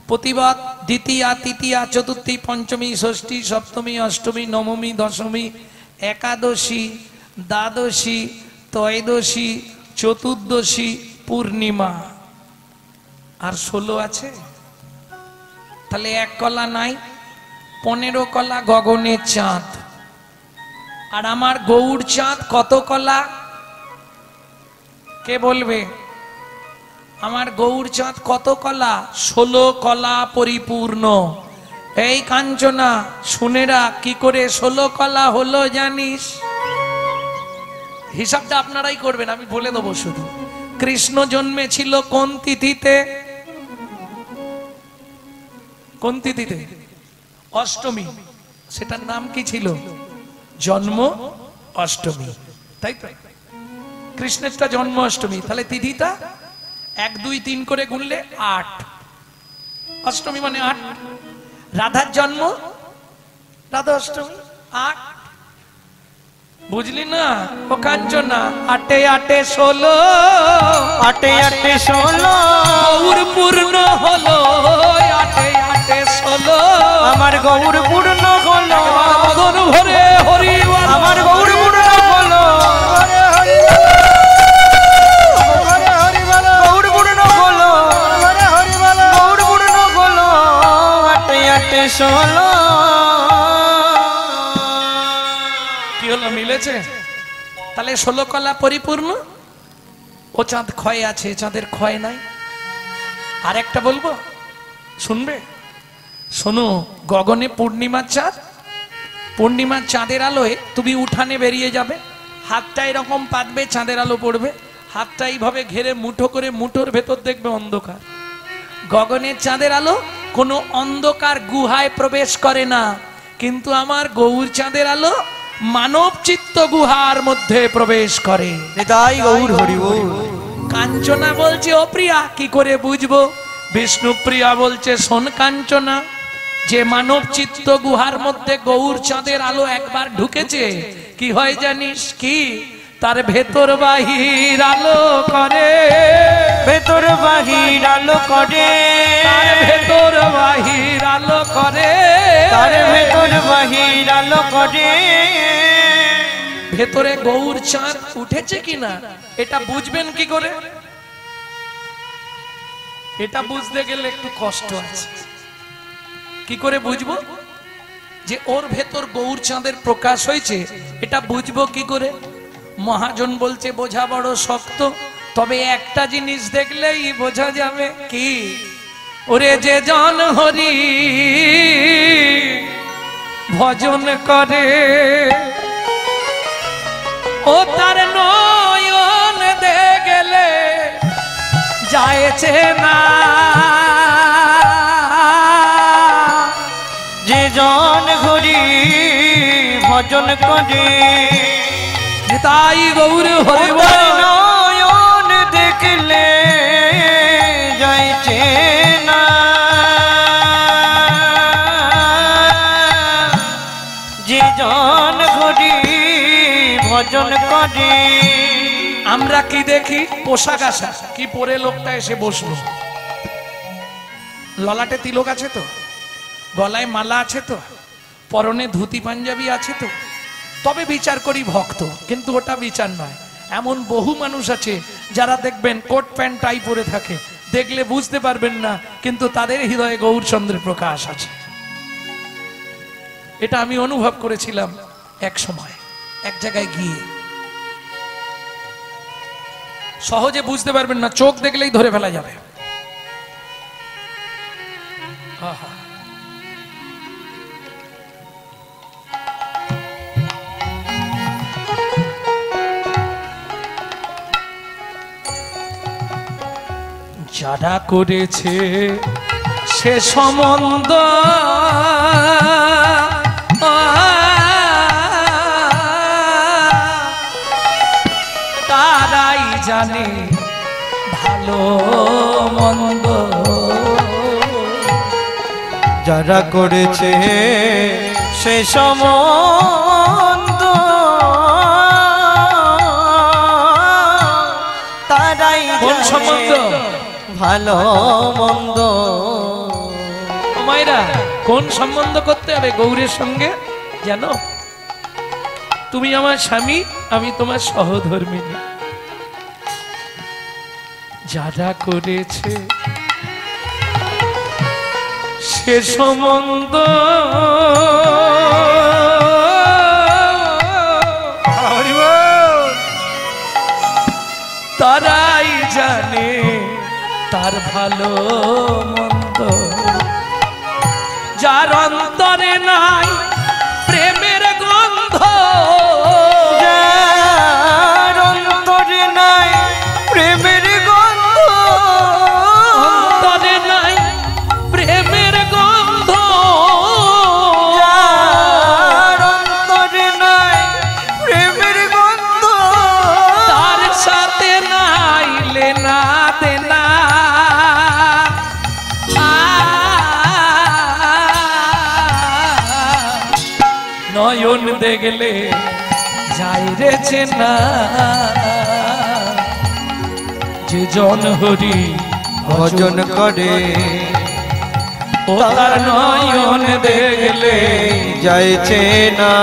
প্রতিপদ দ্বিতীয়া তৃতীয়া চতুর্থী পঞ্চমী ষষ্ঠী সপ্তমী অষ্টমী নবমী দশমী একাদশী দ্বাদশী ত্রয়োদশী চতুর্দশী পূর্ণিমা, আর 16 আছে। তাহলে 1 কলা নাই, 15 কলা গগনের চাঁদ। আর আমার গৌর চাঁদ কত কলা, কে বলবে? আমার গৌর চাঁদ কত কলা? 16 কলা পরিপূর্ণ। এই কাঞ্চনা শুনেরা, কি করে 16 কলা হলো জানিস? হিসাবটা আপনারাই করবেন, আমি বলে দেবো শুধু। কৃষ্ণ জন্মেছিল কোন তিথিতে? কোন তিথিতে? অষ্টমী। সেটার নাম কি ছিল? জন্ম অষ্টমী, তাই তো? কৃষ্ণেরটা জন্ম অষ্টমী। তাহলে তিথিটা 1 2 3 করে গুনলে 8, অষ্টমী মানে 8। রাধার জন্ম রাধা অষ্টমী 8, বুঝলি না? ও কাঞ্চনা 8 8 16, 8 8 16 গৌর পূর্ণ হলো 8 8 16। আমার গৌর পূর্ণ হলো, মদন ভরে হরি বল। আমার গৌর পূর্ণ হলো, গৌর পূর্ণ হলো, গৌর পূর্ণ হলো 8 8 16। কি হলো, মিলেছে? তাহলে 16 কলা পরিপূর্ণ। ও চাঁদ ক্ষয় আছে, চাঁদের ক্ষয় নাই। আর একটা বলবো, শুনবে? শোনো, গগনে পূর্ণিমার চাঁদ, পূর্ণিমার চাঁদের আলোয় তুমি উঠানে বেরিয়ে যাবে, হাতটা এরকম পাতবে, চাঁদের আলো পড়বে, হাতটা এইভাবে ঘেরে মুঠো করে, মুঠোর ভেতর দেখবে অন্ধকার। গগনের চাঁদের আলো কোনো অন্ধকার গুহায় প্রবেশ করে না, কিন্তু আমার গৌর চাঁদের আলো মানব চিত্ত গুহার মধ্যে প্রবেশ করে। তাই গৌর হরি বল। কাঞ্চনা বলছে, ও প্রিয়া কি করে বুঝবো? বিষ্ণুপ্রিয়া বলছে, শোন কাঞ্চনা, যে মানব চিত্ত গুহার মধ্যে গৌর চাঁদের আলো একবার ঢুকেছে, কি হয় জানিস কি? তার ভেতর বাহির আলো করে, ভেতর বাহির আলো করে, তার ভেতর বাহির আলো করে, তার ভেতর বাহির আলো করে। ভেতরে গৌর চাঁদ উঠেছে কিনা এটা বুঝবেন কি করে? এটা বুঝতে গেলে একটু কষ্ট আছে। কি করে বুঝবো যে ওর ভেতর গৌর চাঁদের প্রকাশ হয়েছে? এটা বুঝবো কি করে? মহাজন বলছে বোঝা বড় শক্ত, তবে একটা জিনিস দেখলেই বোঝা যাবে। কি? ওরে যে জন হরি ভজন করে, ও তার নয়ন দেখলে যায়ছে না। যে জন হরি ভজন করে, তাই গৌর হরি তার নয়ন দেখলে যাইছে না। যে জন হরি ভজন করে। আমরা কি দেখি? পোশাক আশা কি পরে লোকটা এসে বসলো, ললাটে তিলক আছে তো, গলায় মালা আছে তো, পরনে ধুতি পাঞ্জাবি আছে তো, তবে বিচার করি ভক্ত। কিন্তু ওটা বিচার নয়। এমন বহু মানুষ আছে যারা দেখবেন কোট প্যান্ট টাই পরে থাকে, দেখলে বুঝতে পারবেন না, কিন্তু তাদের হৃদয়ে গৌরচন্দ্রের প্রকাশ আছে। এটা আমি অনুভব করেছিলাম এক সময় এক জায়গায় গিয়ে। সহজে বুঝতে পারবেন না, চোখ দেখলেই ধরে ফেলা যাবে। আহা, যারা করেছে সে সম্বন্ধ তারাই জানে ভালো মন্দ। যারা করেছে সে সম্বন্ধ তারাই কোন জানে সম্বন্ধ? ভালো মন্দ। মায়েরা, কোন সম্বন্ধ করতে হবে গৌরের সঙ্গে জানো? তুমি আমার স্বামী, আমি তোমার সহধর্মিনী। যারা করেছে সে সম্বন্ধ তারাই জানে তার ভালো মন্দ। যার অন্তরে নাই প্রেমের গন্ধ, যার অন্তরে নাই প্রেমের গন্ধ, অন্তরে নাই প্রেমের গন্ধ, যার অন্তরে নাই প্রেমের গন্ধ, তার সাথে নাই লেনা দেনা। নয়ন দেখলে যাই রেছে না। যে জন হরি ভজন করে ও তার নয়ন দেখলে যাইছে না।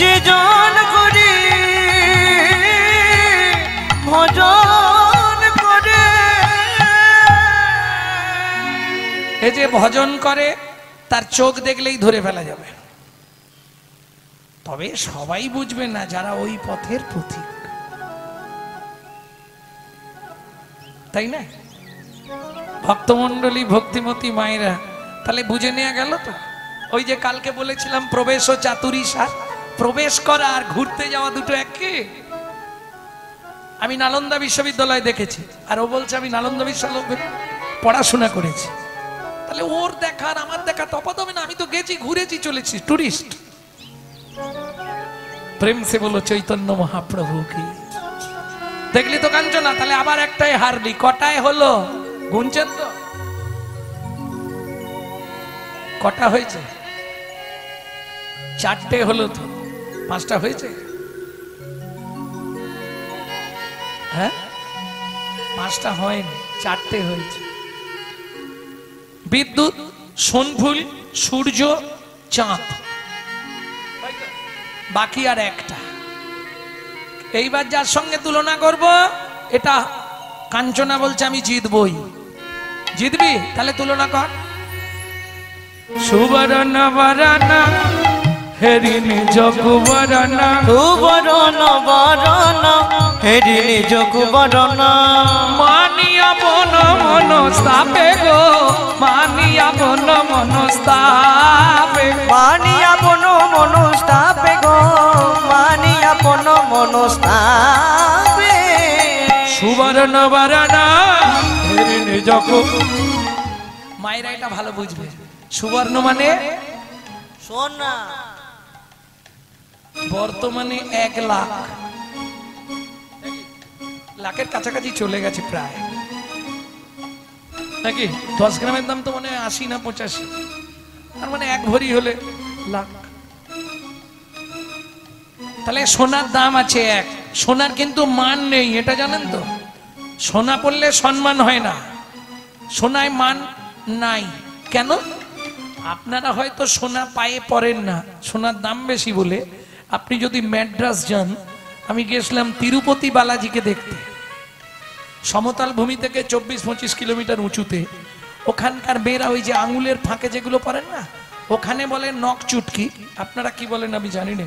যে জন করি ভজন করে, এই যে ভজন করে তার চোখ দেখলেই ধরে ফেলা যাবে। তবে সবাই বুঝবে না যারা ওই পথের পথিক, তাই না? ভক্তমন্ডলী ভক্তিমতী মায়েরা, তাহলে বুঝে নেওয়া গেল তো। ওই যে কালকে বলেছিলাম প্রবেশ ও চাতুরী সার, প্রবেশ করা আর ঘুরতে যাওয়া দুটো একই। আমি নালন্দা বিশ্ববিদ্যালয়ে দেখেছি, আর ও বলছে আমি নালন্দা বিশ্ববিদ্যালয়ে পড়াশোনা করেছি। তাহলে ওর দেখা আর আমার দেখা তফাৎ হবে না? আমি তো গেছি, ঘুরেছি, চলেছি, টুরিস্ট। প্রেম সে বলো চৈতন্য মহাপ্রভু কি। দেখলি তো কাঞ্চনা? তাহলে আবার একটাই হারলি, কটায় হলো? গুনছেন তো? কটা হয়েছে? 4টে হলো তো, 5টা হয়েছে? হ্যাঁ, 5টা হয়নি, 4টে হয়েছে। বিদ্যুৎ, সোনফুল, সূর্য, চাঁদ, বাকি আর একটা। এইবার যার সঙ্গে তুলনা করব, এটা কাঞ্চনা বলছে আমি জিতবই। জিতবি? তাহলে তুলনা কর। সুবর্ণ বরণ হেরিনি জগুবরণ, সুবরণ বরণ হেরিনি জগুবরণ, মানিয়া বন মনস্তাপে গো, মানিয়া বন মনস্তাপে, মানিয়া বন মনস্তাপে গো, মানিয়া বন মনস্তাপে। সুবর্ণ বরণ হেরিনি জগু। মায়েরা এটা ভালো বুঝবে। সুবর্ণ মানে সোনা, বর্তমানে 1 লাখ, লাখের কাছাকাছি চলে গেছে প্রায়, নাকি? 10 গ্রামের দাম তো মানে 80 না 85, তার মানে 1 ভরি হলে লাখ। তাহলে সোনার দাম আছে 1, সোনার কিন্তু মান নেই, এটা জানেন তো? সোনা পড়লে সম্মান হয় না, সোনায় মান নাই। কেন? আপনারা হয়তো সোনা পায়ে পড়েন না, সোনার দাম বেশি বলে। আপনি যদি ম্যাড্রাস যান, আমি গেছিলাম তিরুপতি বালাজিকে দেখতে, সমতল ভূমি থেকে 24-25 কিলোমিটার উঁচুতে। ওখানকার মেয়েরা ওই যে আঙুলের ফাঁকে যেগুলো পরেন না, ওখানে বলে নখ চুটকি, আপনারা কি বলেন আমি জানি না,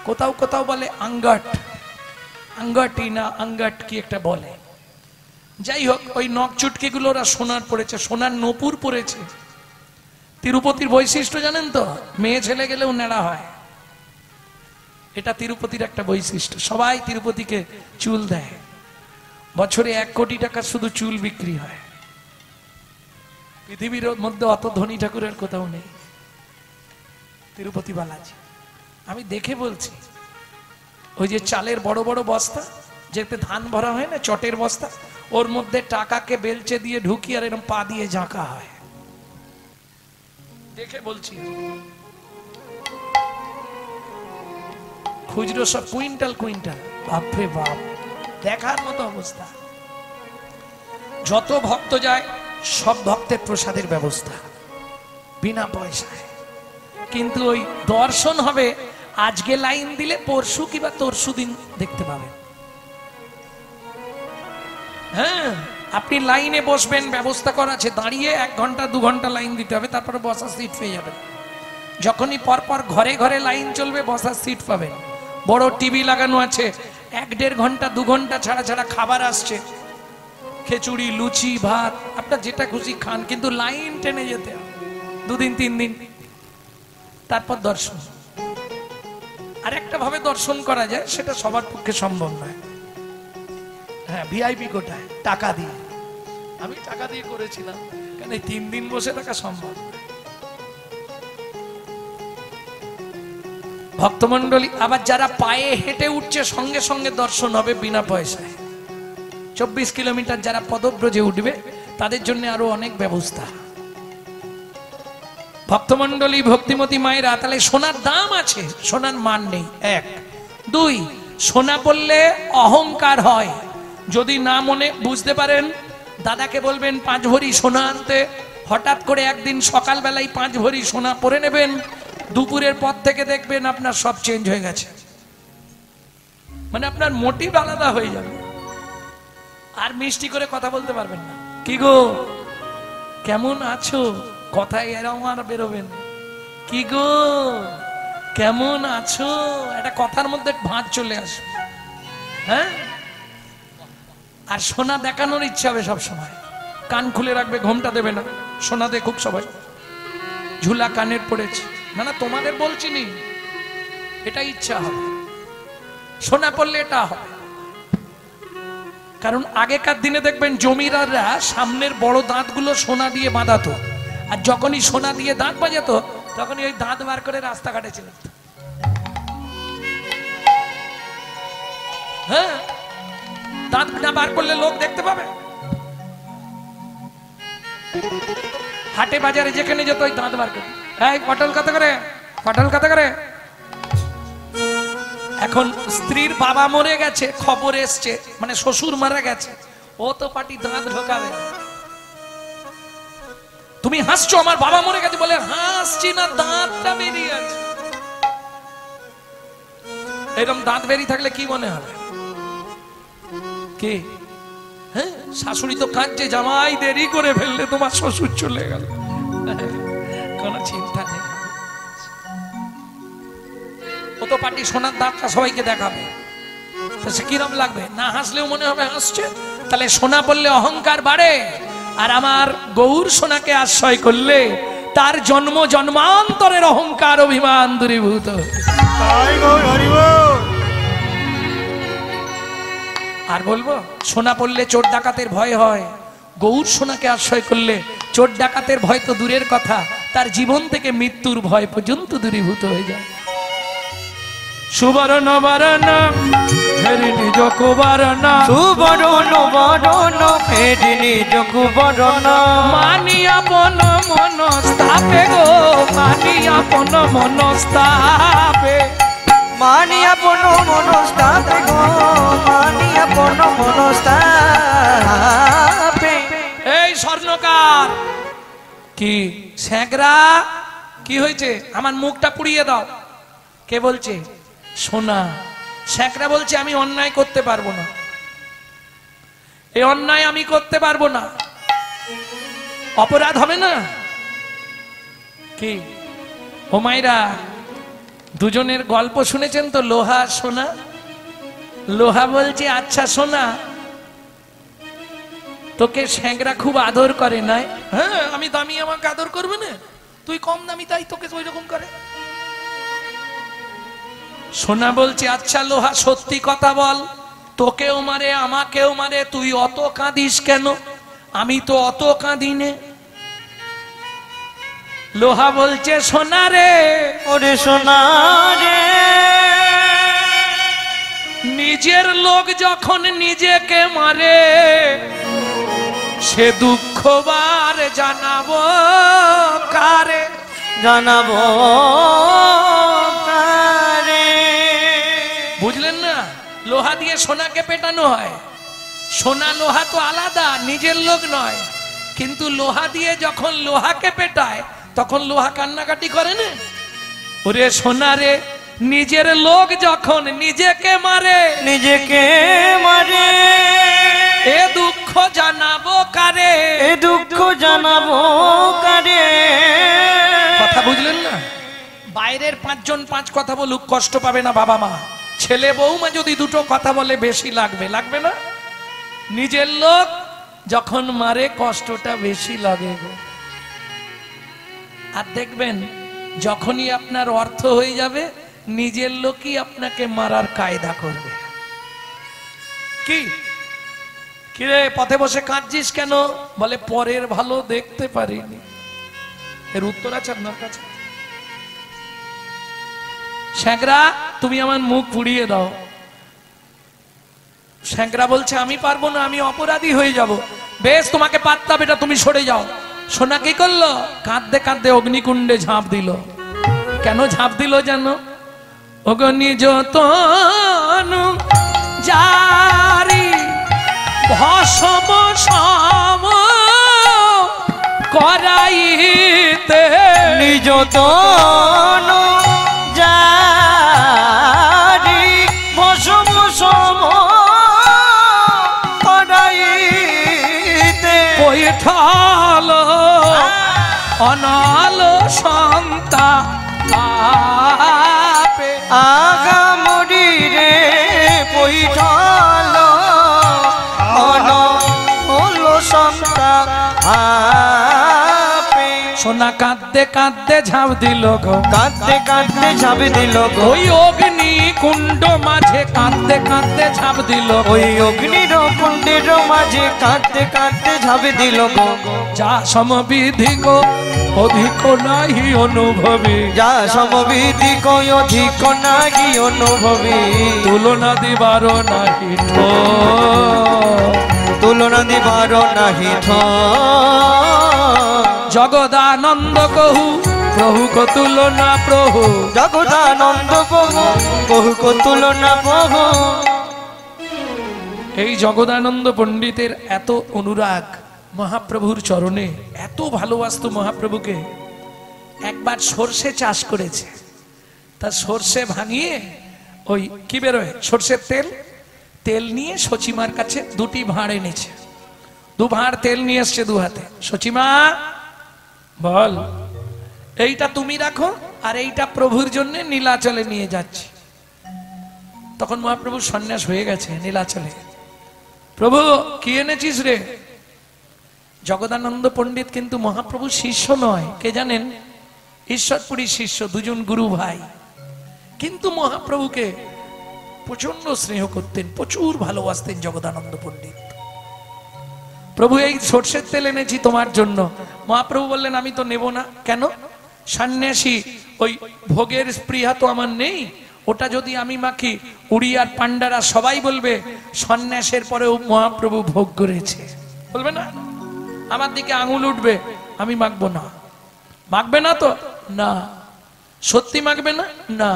কোথাও কোথাও বলে আঙ্গাট, আঙ্গাটি না আঙ্গাট কি একটা বলে। যাই হোক, ওই নখ চুটকিগুলো ওরা সোনার পড়েছে, সোনার নূপুর পড়েছে। তিরুপতির বৈশিষ্ট্য জানেন তো? মেয়ে ছেলে গেলেও নেড়া হয়, এটা তিরুপতির একটা বৈশিষ্ট্য। সবাই তিরুপতিকে চুল দেয়, বছরে 1 কোটি টাকা শুধু চুল বিক্রি হয়। পৃথিবীর মধ্যে অত ধনী ঠাকুরের কোথাও নেই, তিরুপতি বালাজি। আমি দেখে বলছি, ওই যে চালের বড় বড় বস্তা, যেতে ধান ভরা হয় না, চটের বস্তা, ওর মধ্যে টাকাকে বেলচে দিয়ে ঢুকিয়ে আর এরকম পা দিয়ে ঝাঁকা হয়, দেখে বলছি। খুচরো সব কুইন্টাল কুইন্টাল, বাপরে বাপ, দেখার মতো অবস্থা। যত ভক্ত যায় সব ভক্তের প্রসাদের ব্যবস্থা বিনা পয়সায়। কিন্তু ওই দর্শন হবে, আজকে লাইন দিলে পরশু কিংবা তরশু দিন দেখতে পাবেন। হ্যাঁ, আপনি লাইনে বসবেন, ব্যবস্থা করা আছে, দাঁড়িয়ে 1 ঘন্টা 2 ঘন্টা লাইন দিতে হবে, তারপরে বসার সিট পেয়ে যাবেন। যখনই পরপর ঘরে ঘরে লাইন চলবে, বসার সিট পাবেন। বড় টিভি লাগানো আছে, 1-1.5 ঘন্টা 2 ঘন্টা ছাড়া ছাড়া খাবার আসছে, খিচুড়ি, লুচি, ভাত, আপনার যেটা খুশি খান, কিন্তু লাইন টেনে যেতে হবে 2 দিন 3 দিন, তারপর দর্শন। আর একটা ভাবে দর্শন করা যায়, সেটা সবার পক্ষে সম্ভব নয়। হ্যাঁ, ভিআইপি কোটায় টাকা দিয়ে, আমি টাকা দিয়ে করেছিলাম, কারণ এই 3 দিন বসে থাকা সম্ভব। ভক্তমন্ডলী, আবার যারা পায়ে হেঁটে উঠছে, সঙ্গে সঙ্গে দর্শন হবে বিনা পয়সায়। 24 কিলোমিটার যারা পদব্রজে উঠবে, তাদের জন্য আরো অনেক ব্যবস্থা। ভক্তমন্ডলী, ভক্তিমতী মায়েরা, তাহলে সোনার দাম আছে, সোনার মান নেই 1। 2, সোনা পড়লে অহংকার হয়। যদি না মনে বুঝতে পারেন, দাদাকে বলবেন 5 ভরি সোনা আনতে। হঠাৎ করে একদিন সকালবেলায় 5 ভরি সোনা পরে নেবেন, দুপুরের পর থেকে দেখবেন আপনার সব চেঞ্জ হয়ে গেছে, মানে আপনার মোটিভ আলাদা হয়ে যাবে। আর মিষ্টি করে কথা বলতে পারবেন না, কি গো কেমন আছো, কথায় এরকম আর বেরোবেন, কি গো কেমন আছো, একটা কথার মধ্যে ভাঁজ চলে আসবে। হ্যাঁ, আর সোনা দেখানোর ইচ্ছা হবে সব সময়, কান খুলে রাখবে, ঘোমটা দেবে না, সোনা দেখুক সবাই, ঝুলা কানের পড়েছে। না না, তোমাদের বলছি নি, এটা ইচ্ছা হবে, সোনা পড়লে এটা হবে। কারণ আগেকার দিনে দেখবেন জমিদাররা সামনের বড় দাঁতগুলো সোনা দিয়ে বাঁধাতো, আর যখনই সোনা দিয়ে দাঁত বাজাতো, তখনই ওই দাঁত বার করে রাস্তাঘাটে ছিল। হ্যাঁ, দাঁত না বার করলে লোক দেখতে পাবে। হাটে বাজারে যেখানে যেত ওই দাঁত বার করে, এই পটল কত করে, পটল কত করে। এখন স্ত্রীর বাবা মরে গেছে, খবর এসছে, মানে শ্বশুর মারা গেছে, ও তো পাটি দাঁত ঢোকাবে। তুমি হাসছো আমার বাবা মরে গেছে বলে, হাসছি না, দাঁতটা বেরিয়ে আছে। এরকম দাঁত বেরিয়ে থাকলে কি মনে হবে? কি হ্যাঁ, শাশুড়ি তো কাঁদছে, জামাই দেরি করে ফেললে তোমার শ্বশুর চলে গেল, কোনো চিন্তা নেই। ও তো পাটি সোনার দাঁতটা সবাইকে দেখাবে, কিরম লাগবে? না হাসলেও মনে হবে হাসছে। তাহলে সোনা বললে অহংকার বাড়ে, আর আমার গৌর সোনাকে আশ্রয় করলে তার জন্ম জন্মান্তরের অহংকার অভিমান দূরীভূত। আর বলবো, সোনা পড়লে চোর ডাকাতের ভয় হয়, গৌর সোনাকে আশ্রয় করলে চোর ডাকাতের ভয় তো দূরের কথা, তার জীবন থেকে মৃত্যুর ভয় পর্যন্ত দূরীভূত হয়ে যায়। সুবর্ণ বরণ ফেরি নিজ কুবরণ, সুবর্ণ বরণ ফেরি নিজ কুবরণ, মানি আপন মনস্তাপে গো, মানি আপন মনস্তাপে, মানি আপন মনস্তাপে গো, মানি আপন মনস্তাপে। এই স্বর্ণকার কি স্যাঁকড়া, কি হয়েছে? আমার মুখটা পুড়িয়ে দাও। কে বলছে? সোনা। স্যাঁকড়া বলছে আমি অন্যায় করতে পারবো না, এই অন্যায় আমি করতে পারবো না, অপরাধ হবে না কি? ও মাইরা, দুজনের গল্প শুনেছেন তো, লোহা সোনা। লোহা বলছে আচ্ছা সোনা, তোকে স্যাঁকড়া খুব আদর করে নাই? হ্যাঁ, আমি দামি, আমাকে আদর করবে না? তুই কম দামি তাই তোকে ওই রকম করে। সোনা বলছে আচ্ছা লোহা, সত্যি কথা বল, তোকেও মারে আমাকেও মারে, তুই অত কাঁদিস কেন? আমি তো অত কাঁদি নে। লোহা বলছে সোনা রে, ওরে সোনা রে, নিজের লোক যখন নিজেকে মারে, সে দুঃখ বার জানাবো কারে, জানাবো কারে। বুঝলেন না? লোহা দিয়ে সোনাকে পেটানো হয়, সোনা লোহা তো আলাদা, নিজের লোক নয়, কিন্তু লোহা দিয়ে যখন লোহাকে পেটায় তখন লোহা কান্নাকাটি করে না? ওরে সোনা রে, নিজের লোক যখন নিজেকে মারে, নিজেকে মারে, এ দুঃখ জানাবো কারে, এ দুঃখ জানাবো কারে। কথা বুঝলেন না? বাইরের পাঁচজন পাঁচ কথা বলুক, কষ্ট পাবে না বাবা মা, ছেলে বৌমা যদি দুটো কথা বলে বেশি লাগবে, লাগবে না? নিজের লোক যখন মারে কষ্টটা বেশি লাগে গো। আর দেখবেন যখনই আপনার অর্থ হয়ে যাবে, নিজের লোকই আপনাকে মারার কায়দা করবে। কি কিরে পথে বসে কাঁদছিস কেন? বলে পরের ভালো দেখতে পারিনি। এর উত্তর আছে আপনার কাছে? স্যাঁকড়া তুমি আমার মুখ পুড়িয়ে দাও। স্যাঁকড়া বলছে আমি পারবো না, আমি অপরাধী হয়ে যাব। বেশ, তোমাকে পারতাম, এটা তুমি সরে যাও। সোনা কি করলো? কাঁদতে কাঁদতে অগ্নিকুণ্ডে ঝাঁপ দিল। কেন ঝাঁপ দিল জানো? অগ্নি যতন জারি ভস্ম সম করাইতে, নিজ তন জারি ভস্ম সম করাইতে, পৈঠাল অনাল সন্তাপে, আগামরি রে পৈঠাল অনাল সন্তাপে। সোনা কাঁদতে কাঁদতে ঝাঁপ দিল গো, কাঁদতে কাঁদতে ঝাঁপ দিল গো, ওই অগ্নি কুণ্ড মাঝে কাঁদতে কাঁদতে ঝাঁপ দিল, ওই অগ্নির কুণ্ডের মাঝে কাঁদতে কাঁদতে ঝাঁপ দিল গো। যা সমবিধি গো অধিক নাহি অনুভবী, যা সমবিধি কই অধিক নাহি অনুভবী, তুলনা দিবার নাহি ঠো, তুলনা দিবার নাহি ঠ। জগদানন্দ কহু প্রভু কো তুলনা প্রভু। জগদানন্দ প্রভু বহু কো তুলনা প্রভু। এই জগদানন্দ পণ্ডিতের এত অনুরাগ মহাপ্রভুর চরণে, এত ভালোবাসতো মহাপ্রভুকে, একবার সর্ষে চাষ করেছে। তা সর্ষে ভাঙিয়ে ওই কি বেরোয় সর্ষের তেল, তেল নিয়ে সচিমার কাছে দুটি ভাঁড় এনেছে। দু ভাঁড় তেল নিয়ে এসছে দু হাতে। সচিমা বল, এইটা তুমি রাখো আর এইটা প্রভুর জন্য নীলাচলে নিয়ে যাচ্ছি। তখন মহাপ্রভু সন্ন্যাস হয়ে গেছে নীলাচলে। প্রভু কি এনেছিস রে? জগদানন্দ পণ্ডিত কিন্তু মহাপ্রভু শিষ্য নয়, কে জানেন? ঈশ্বরপুরী শিষ্য, দুজন গুরু ভাই। কিন্তু মহাপ্রভুকে প্রচন্ড স্নেহ করতেন, প্রচুর ভালোবাসতেন জগদানন্দ পণ্ডিত। প্রভু এই সর্ষের তেল এনেছি তোমার জন্য। মহাপ্রভু বললেন আমি তো নেব না। কেন? সন্ন্যাসী, ওই ভোগের স্পৃহা তো আমার নেই। ওটা যদি আমি মাখি, উড়িয়ার পান্ডারা সবাই বলবে সন্ন্যাসের পরেও মহাপ্রভু ভোগ করেছে, বলবে না? আমার দিকে আঙুল উঠবে, আমি মাখবো না। মাখবে না তো? না। সত্যি মাখবে না? না।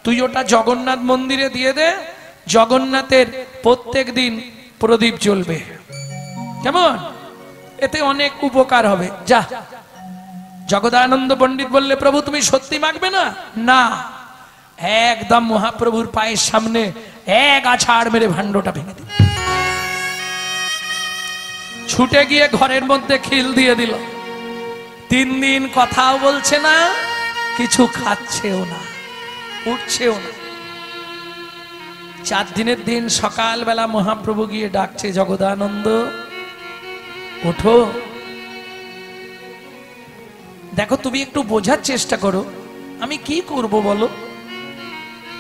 তুই ওটা জগন্নাথ মন্দিরে দিয়ে দে, জগন্নাথের প্রত্যেক দিন প্রদীপ জ্বলবে, কেমন? এতে অনেক উপকার হবে, যা। জগদানন্দ পণ্ডিত বললে প্রভু তুমি সত্যি মাখবে না? না। একদম মহাপ্রভুর পায়ের সামনে এক আছাড় মেরে ভাণ্ডটা ভেঙে দিল। ছুটে গিয়ে ঘরের মধ্যে খিল দিয়ে দিল। 3 দিন কথাও বলছে না, কিছু খাচ্ছেও না, উঠছেও না। 4 দিনের দিন সকালবেলা মহাপ্রভু গিয়ে ডাকছে, জগদানন্দ ওঠো। দেখো তুমি একটু বোঝার চেষ্টা করো, আমি কি করব বলো?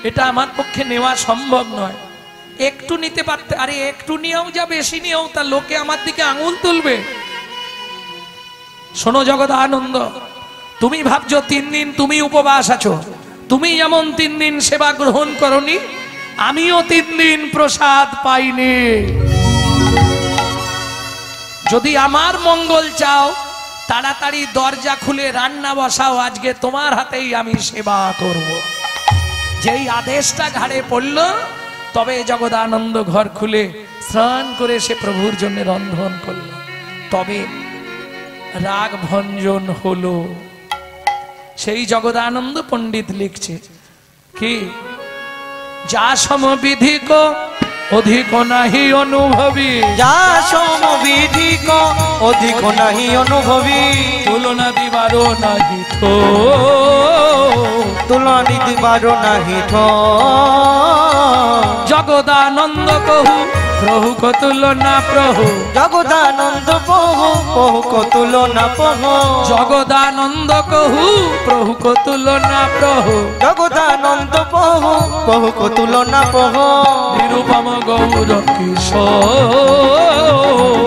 এটা আমার পক্ষে নেওয়া সম্ভব নয়। একটু নিতে পারতে, আরে একটু নিয়েও যা বেশি নিয়েও তা লোকে আমার দিকে আঙুল তুলবে। শোনো জগদানন্দ, তুমি ভাবছো 3 দিন তুমি উপবাস আছো, তুমি যেমন 3 দিন সেবা গ্রহণ করনি, আমিও 3 দিন প্রসাদ পাইনি। যদি আমার মঙ্গল চাও তাড়াতাড়ি দরজা খুলে রান্না বসাও, আজকে তোমার হাতেই আমি সেবা করব। যেই আদেশটা ঘাড়ে পড়ল, তবে জগদানন্দ ঘর খুলে স্নান করে সে প্রভুর জন্য রন্ধন করল। তবে রাগ ভঞ্জন হলো। সেই জগদানন্দ পণ্ডিত লিখছে কি, যা সমবিধি কো অধিক নাহি অনুভবী, যা সমবিধি কো অধিক নাহি অনুভবী, তুলনা দিবারো নাহি ঠো, তুলনা দিবারো নাহি ঠো। জগদানন্দ কহু প্রভু কো তুলনা প্রভু, জগদানন্দ প্রভু প্রভু কো তুলনা প্রভু, জগদানন্দ কহু প্রভু কো তুলনা প্রভু, জগদানন্দ প্রভু প্রভু কো তুলনা প্রভু। নিরুপম গৌর কিশোর,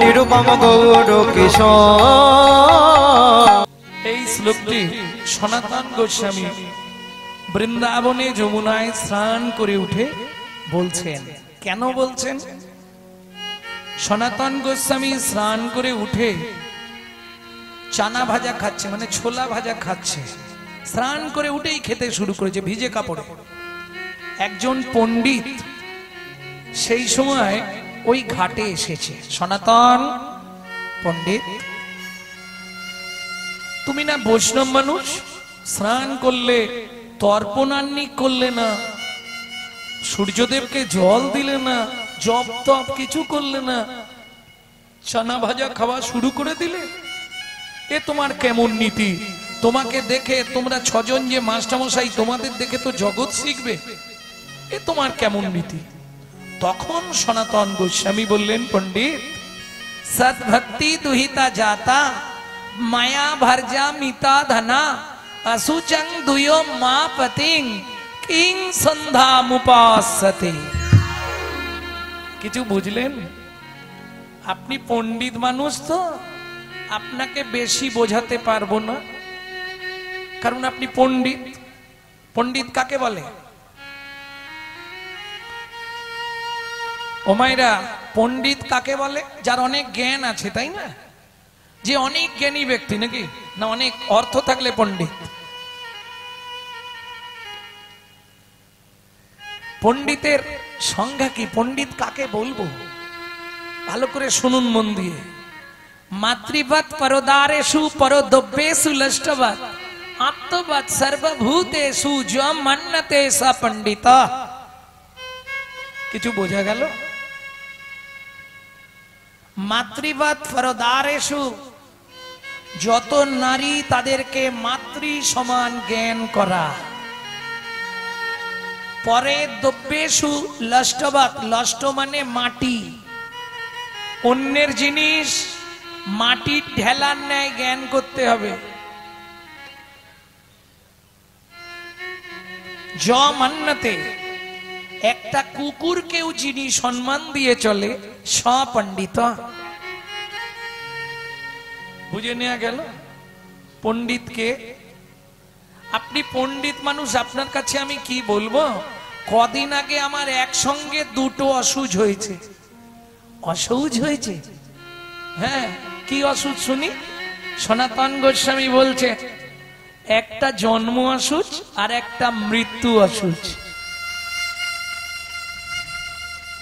নিরুপম গৌর কিশোর। এই শ্লোকটি সনাতন গোস্বামী বৃন্দাবনে যমুনায় স্নান করে উঠে বলছেন। কেন বলছেন? সনাতন গোস্বামী স্নান করে উঠে চানা ভাজা খাচ্ছে, মানে ছোলা ভাজা খাচ্ছে। স্নান করে উঠেই খেতে শুরু করেছে ভিজে কাপড়ে। একজন পণ্ডিত সেই সময় ওই ঘাটে এসেছে। সনাতন পণ্ডিত, তুমি না বৈষ্ণব মানুষ, স্নান করলে, তর্পণান্নিক করলে না, সূর্যদেবকে জল দিলে না, জপ তপ কিছু করলে না, চানা ভাজা খাওয়া শুরু করে দিলে, এ তোমার কেমন নীতি? তোমাকে দেখে তোমরা 6 জন যে মাস্টারমশাই, তোমাদের দেখে তো জগৎ শিখবে, এ তোমার কেমন নীতি? তখন সনাতন গোস্বামী বললেন, পণ্ডিত, সৎভক্তি দুহিতা যাতা, মায়া ভর্জা মিতা ধনা, असुचंग दुयो मा पतिंग किंग संधा मुपासते। কিছু বুঝলেন? আপনি পণ্ডিত মানুষ তো, আপনাকে বেশি বোঝাতে পারবো না, কারণ আপনি পণ্ডিত। পণ্ডিত কাকে বলে? ও মায়েরা, পণ্ডিত কাকে বলে? যার অনেক জ্ঞান আছে, তাই না? যে অনেক জ্ঞানী ব্যক্তি নাকি, না অনেক অর্থ থাকলে পণ্ডিত? পণ্ডিতের সংজ্ঞা কি? পণ্ডিত কাকে বলবো? ভালো করে শুনুন মন দিয়ে। মাতৃবৎ পরদারেষু পরদ্রব্যেষু লষ্টবৎ আত্মবৎ সর্বভূতেষু যম মন্যতে স পণ্ডিতঃ। কিছু বোঝা গেল? মাতৃবৎ পরদারেষু, যত নারী তাদেরকে মাতৃ সমান জ্ঞান করা। পরে দ্রব্যেষু লষ্টবৎ, লষ্ট মানে মাটি, অন্যের জিনিস মাটির ঢেলার ন্যায় জ্ঞান করতে হবে। যমান্যতে, একটা কুকুরকেও যিনি সম্মান দিয়ে চলে সপণ্ডিত। বুঝে নেওয়া গেল পণ্ডিতকে। আপনি পণ্ডিত মানুষ, আপনার কাছে আমি কি বলবো? কদিন আগে আমার একসঙ্গে দুটো অসুখ হয়েছে। অসুখ হয়েছে? হ্যাঁ, কি অসুখ শুনি? সনাতন গোস্বামী বলছে একটা জন্ম অসুখ আর একটা মৃত্যু অসুখ।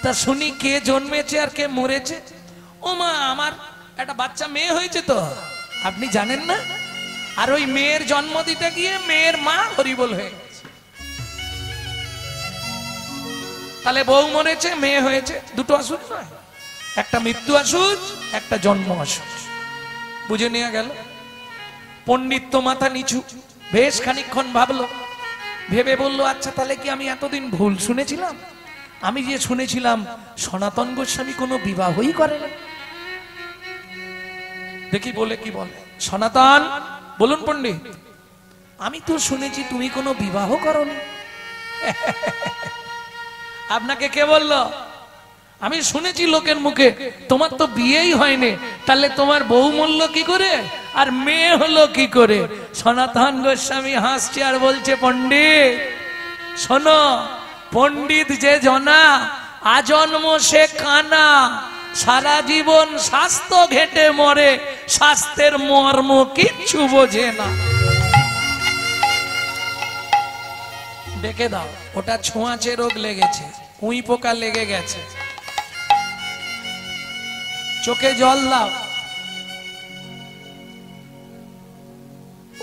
তা শুনি কে জন্মেছে আর কে মরেছে? ও মা, আমার একটা বাচ্চা মেয়ে হয়েছে তো, আপনি জানেন না? আর ওই মেয়ের জন্ম দিতে গিয়ে মেয়ের মা হরিবোল হয়ে গেছে। তাহলে বউ মরেছে, মেয়ে হয়েছে, দুটো অসুখ নয়? একটা মৃত্যু অসুখ, একটা জন্ম অসুখ। বুঝে নেওয়া গেল? পণ্ডিত তো মাথা নিচু, বেশ খানিকক্ষণ ভাবলো, ভেবে বলল আচ্ছা তাহলে কি আমি এতদিন ভুল শুনেছিলাম? আমি যে শুনেছিলাম সনাতন গোস্বামী কোনো বিবাহই করে না। দেখি বলে কি বলে। সনাতন, বলুন পণ্ডিত, আমি তো শুনেছি তুমি কোনো বিবাহ করনি। আপনাকে কে বলল? আমি শুনেছি লোকের মুখে তোমার তো বিয়েই হয়নি, তাহলে তোমার বউ মরল কি করে আর মেয়ে হলো কি করে? সনাতন গোস্বামী হাসছে আর বলছে পণ্ডিত শোনো, পণ্ডিত যে জনা আজন্ম সে কানা, সারা জীবন স্বাস্থ্য ঘেটে মরে, স্বাস্থ্যের মর্ম কিচ্ছু বোঝে না। দেখে দাও, ওটা ছোঁয়াচে রোগ লেগেছে, উই পোকা লেগে গেছে, চোখে জল দাও,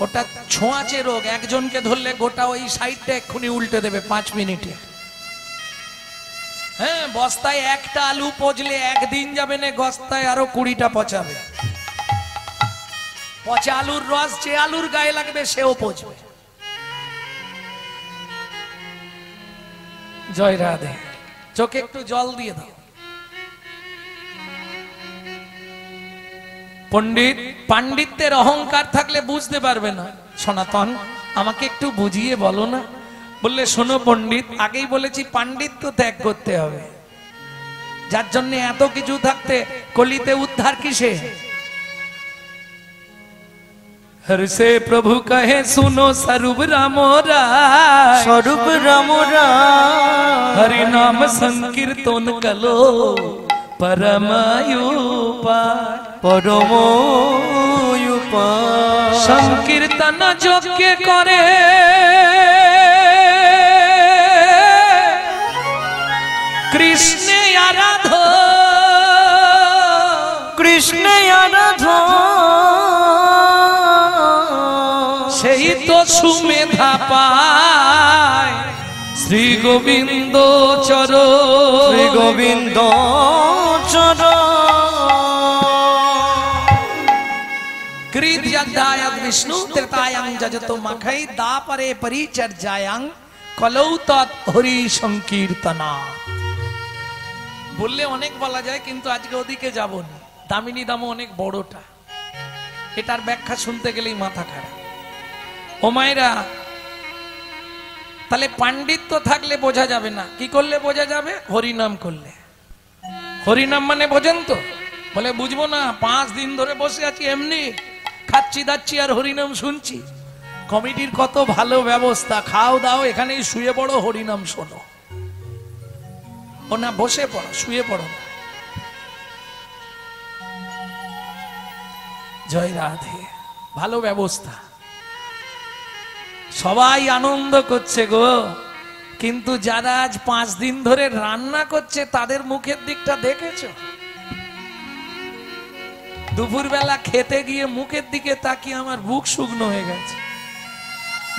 ওটা ছোঁয়াচে রোগ। একজনকে ধরলে গোটা ওই সাইডটা এক্ষুনি উল্টে দেবে 5 মিনিটে। হ্যাঁ, বস্তায় একটা আলু পচলে একদিন যাবে না, বস্তায় আরো 20টা পচাবে। পচা আলুর রস যে আলুর গায়ে লাগবে সেও পচবে। জয় রাধে। চোখে একটু জল দিয়ে দাও। পণ্ডিত পাণ্ডিত্যের অহংকার থাকলে বুঝতে পারবে না। সনাতন, আমাকে একটু বুঝিয়ে বলো না। বললে শোনো পণ্ডিত, আগেই বলেছি পাণ্ডিত্য ত্যাগ করতে হবে, যার জন্য এত কিছু থাকতে কলিতে উদ্ধার কিসে? हर से प्रभु कहे सुनो स्वरूप राम राय, स्वरूप राम राय, हरि नाम संकीर्तन कलो परमायुपाय, परमोयुपाय। संकीर्तन যোগ্য করে কৃষ্ণে আরাধো, কৃষ্ণে আরাধো, সেই তো সুমেধা পায় শ্রী গোবিন্দ চর, শ্রী গোবিন্দ চর। কৃতযজ্ঞায় বিষ্ণু ত্রেতায়াং যজতো মখৈ দাপরে পরিচর্যায়াং কলৌ তৎ হরি সংকীর্তনা। বললে অনেক বলা যায়, কিন্তু আজকে ওদিকে যাব না। দামিনী দামও অনেক বড়টা, এটার ব্যাখ্যা শুনতে গেলেই মাথা খারাপ। ও মায়েরা, তাহলে পাণ্ডিত্য থাকলে বোঝা যাবে না। কি করলে বোঝা যাবে? হরিনাম করলে। হরিনাম মানে বোঝেন তো? বলে বুঝবো না, 5 দিন ধরে বসে আছি এমনি খাচ্ছি দাচ্ছি আর হরিনাম শুনছি। কমিটির কত ভালো ব্যবস্থা, খাও দাও, এখানেই শুয়ে পড়ো, হরিনাম শোনো। ও না, বসে পড়ো, শুয়ে পড়ো না। জয় রাধে। ভালো ব্যবস্থা, সবাই আনন্দ করছে গো। কিন্তু যারা আজ 5 দিন ধরে রান্না করছে তাদের মুখের দিকটা দেখেছো? দুপুরবেলা খেতে গিয়ে মুখের দিকে তাকিয়ে আমার বুক শুকনো হয়ে গেছে।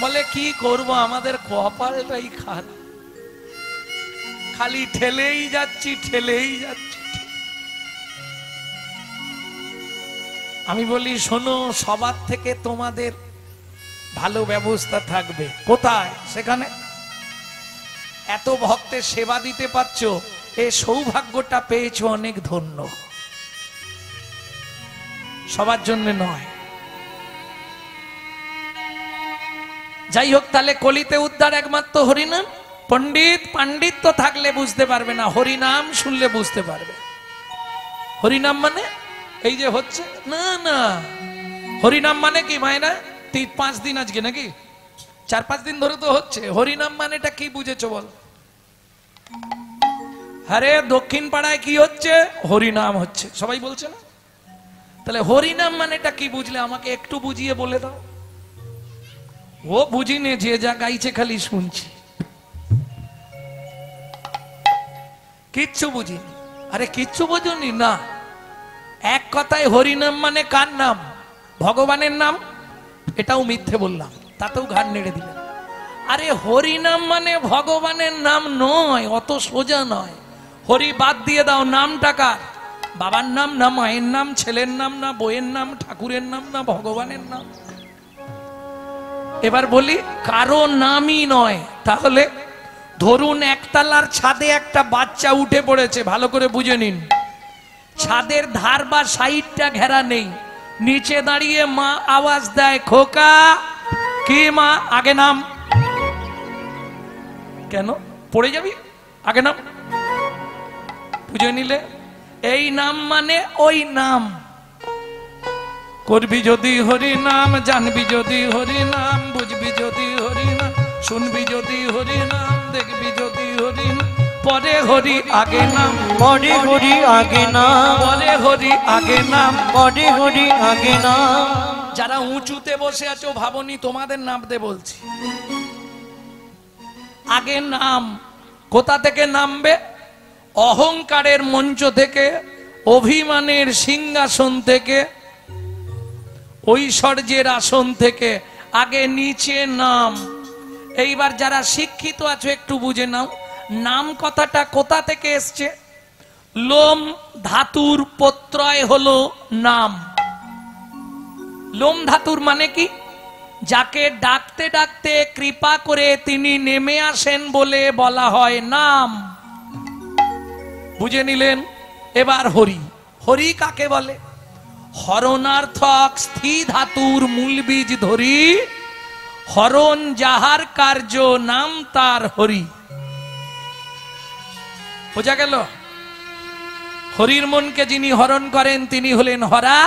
বলে কি করব, আমাদের কপালটাই খারাপ, খালি ঠেলেই যাচ্ছি ঠেলেই যাচ্ছি। আমি বলি শোনো, সবার থেকে তোমাদের ভালো ব্যবস্থা থাকবে কোথায়? সেখানে এত ভক্তের সেবা দিতে পারছো, এই সৌভাগ্যটা পেয়েছো, অনেক ধন্য। সবার জন্য নয়। যাই হোক, তাহলে কলিতে উদ্ধার একমাত্র হরিনাম। পণ্ডিত পাণ্ডিত্য থাকলে বুঝতে পারবে না, হরিনাম শুনলে বুঝতে পারবে। হরিনাম মানে এই যে হচ্ছে না না, হরিনাম মানে কি মায়না? 5 দিন আজকে নাকি 4-5 দিন ধরে তো হচ্ছে। হরিনাম মানেটা কি বুঝেছো বল? আরে দক্ষিণ পাড়ায় কি হচ্ছে? হরিনাম হচ্ছে, সবাই বলছে না? তাহলে হরিনাম মানেটা কি বুঝলে আমাকে একটু বুঝিয়ে বলে দাও। ও বুঝিনি, যে যা গাইছে খালি শুনছি, কিচ্ছু বুঝিনি। আরে কিচ্ছু বুঝুনি না? এক কথায় হরিনাম মানে কার নাম? ভগবানের নাম। এটাও মিথ্যে বললাম, তাতেও ঘাড় নেড়ে দিলেন। আরে হরিনাম মানে ভগবানের নাম নয়, অত সোজা নয়। হরি বাদ দিয়ে দাও, নামটা কার? বাবার নাম না মায়ের নাম, ছেলের নাম না বইয়ের নাম, ঠাকুরের নাম না ভগবানের নাম? এবার বলি কারো নামই নয়। তাহলে ধরুন একতলার ছাদে একটা বাচ্চা উঠে পড়েছে, ভালো করে বুঝে নিন। ছাদের ধার বা সাইডটা ঘেরা নেই, নিচে দাঁড়িয়ে মা আওয়াজ দেয়, খোকা। কি মা? আগে নাম। কেন পড়ে যাবি? আগে নাম। বুঝে নিলে এই নাম মানে ওই নাম। করবি যদি হরি নাম, জানবি যদি হরি নাম, বুঝবি যদি হরি নাম, শুনবি যদি হরি নাম, দেখবি যদি হরি নাম। পরে হরি আগে নাম, পরে হরি আগে নাম, পরে হরি আগে নাম, পরে হরি আগে নাম। যারা উঁচুতে বসে আছো ভাবনি, তোমাদের নামতে বলছি। আগে নাম। কোথা থেকে নামবে? অহংকারের মঞ্চ থেকে, অভিমানের সিংহাসন থেকে, ঐশ্বর্যের আসন থেকে আগে নিচে নাম। এইবার যারা শিক্ষিত আছো একটু বুঝে নাও, নাম কথাটা কোথা থেকে এসছে? লোম ধাতুর প্রত্যয় হলো নাম। লোম ধাতুর মানে কি? যাকে ডাকতে ডাকতে কৃপা করে তিনি নেমে আসেন বলে বলা হয় নাম। বুঝে নিলেন? এবার হরি। হরি কাকে বলে? হরণার্থক স্থি ধাতুর মূল বীজ ধরি, হরণ যাহার কার্য নাম তার হরি। বোঝা গেল? হরির মনকে যিনি হরণ করেন তিনি হলেন হরা।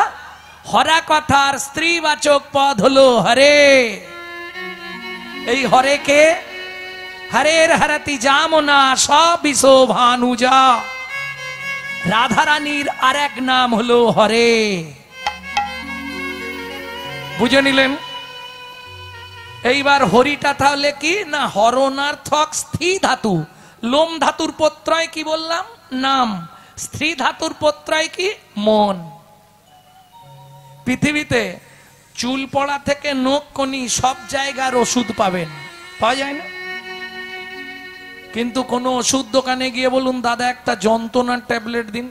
হরা কথার স্ত্রীবাচক পদ হলো হরে। এই হরে কে? হরের হরতি জামনা সবিশোভানুজা। রাধারানীর আর এক নাম হলো হরে। বুঝে নিলেন? এইবার হরিটা তাহলে কি না? হরণার্থক স্থি ধাতু। লোম ধাতুর প্রত্যয় কি বললাম? নাম। স্ত্রী ধাতুর প্রত্যয় কি? মন। পৃথিবীতে চুল পড়া থেকে নখ কনি সব জায়গার ওষুধ পাবেন, পাওয়া যায় না? কিন্তু কোন ওষুধ দোকানে গিয়ে বলুন দাদা একটা যন্ত্রণার ট্যাবলেট দিন।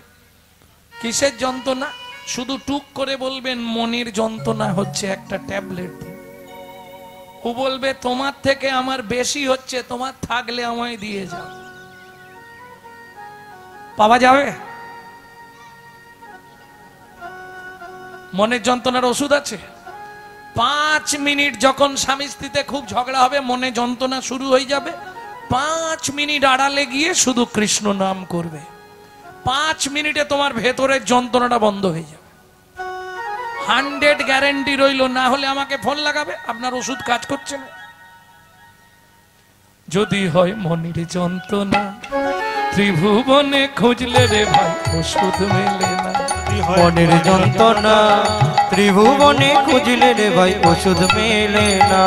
কিসের যন্ত্রণা? শুধু টুক করে বলবেন মনের যন্ত্রণা হচ্ছে, একটা ট্যাবলেট দিন। ও বলবে তোমার থেকে আমার বেশি হচ্ছে, তোমার থাকলে আমায় দিয়ে যাও। পাওয়া যাবে? মনের যন্ত্রণার ওষুধ আছে। 5 মিনিট যখন স্বামী স্ত্রীতে খুব ঝগড়া হবে, মনে যন্ত্রণা শুরু হয়ে যাবে, 5 মিনিট আড়ালে গিয়ে শুধু কৃষ্ণ নাম করবে। 5 মিনিটে তোমার ভেতরের যন্ত্রণাটা বন্ধ হয়ে যাবে। 100 গ্যারান্টি রইল। না হলে আমাকে ফোন লাগাবে, আপনার ওষুধ কাজ করছে না। যদি হয় মনের যন্ত্রণা, ত্রিভুবনে খুঁজলে রে ভাই ওষুধ মেলে না। মনের যন্ত্রণা ত্রিভুবনে খুঁজলে রে ভাই ওষুধ মেলে না।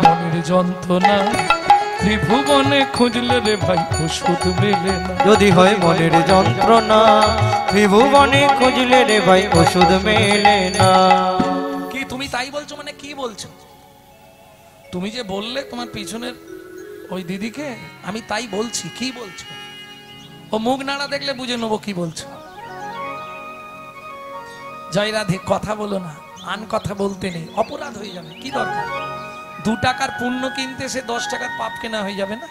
মনের যন্ত্রণা ত্রিভুবনে খুঁজলে রে ভাই ওষুধ মেলে না। যদি হয় মনের যন্ত্রণা ত্রিভুবনে খুঁজলে রে ভাই ওষুধ মেলে না। কি তুমি তাই বলছো? মানে কি বলছো তুমি? যে বললে তোমার পিছনের ওই দিদিকে, আমি তাই বলছি। কি বলছো? ও মুখ নাড়া দেখলে বুঝে নেবো কি বলছো। জয় রাধে, কথা বলো না, আন কথা বলতে নেই, অপরাধ হয়ে যাবে। কি দরকার? 2 টাকার পুণ্য কিনতে সে 10 টাকার পাপ কেনা হয়ে যাবে না?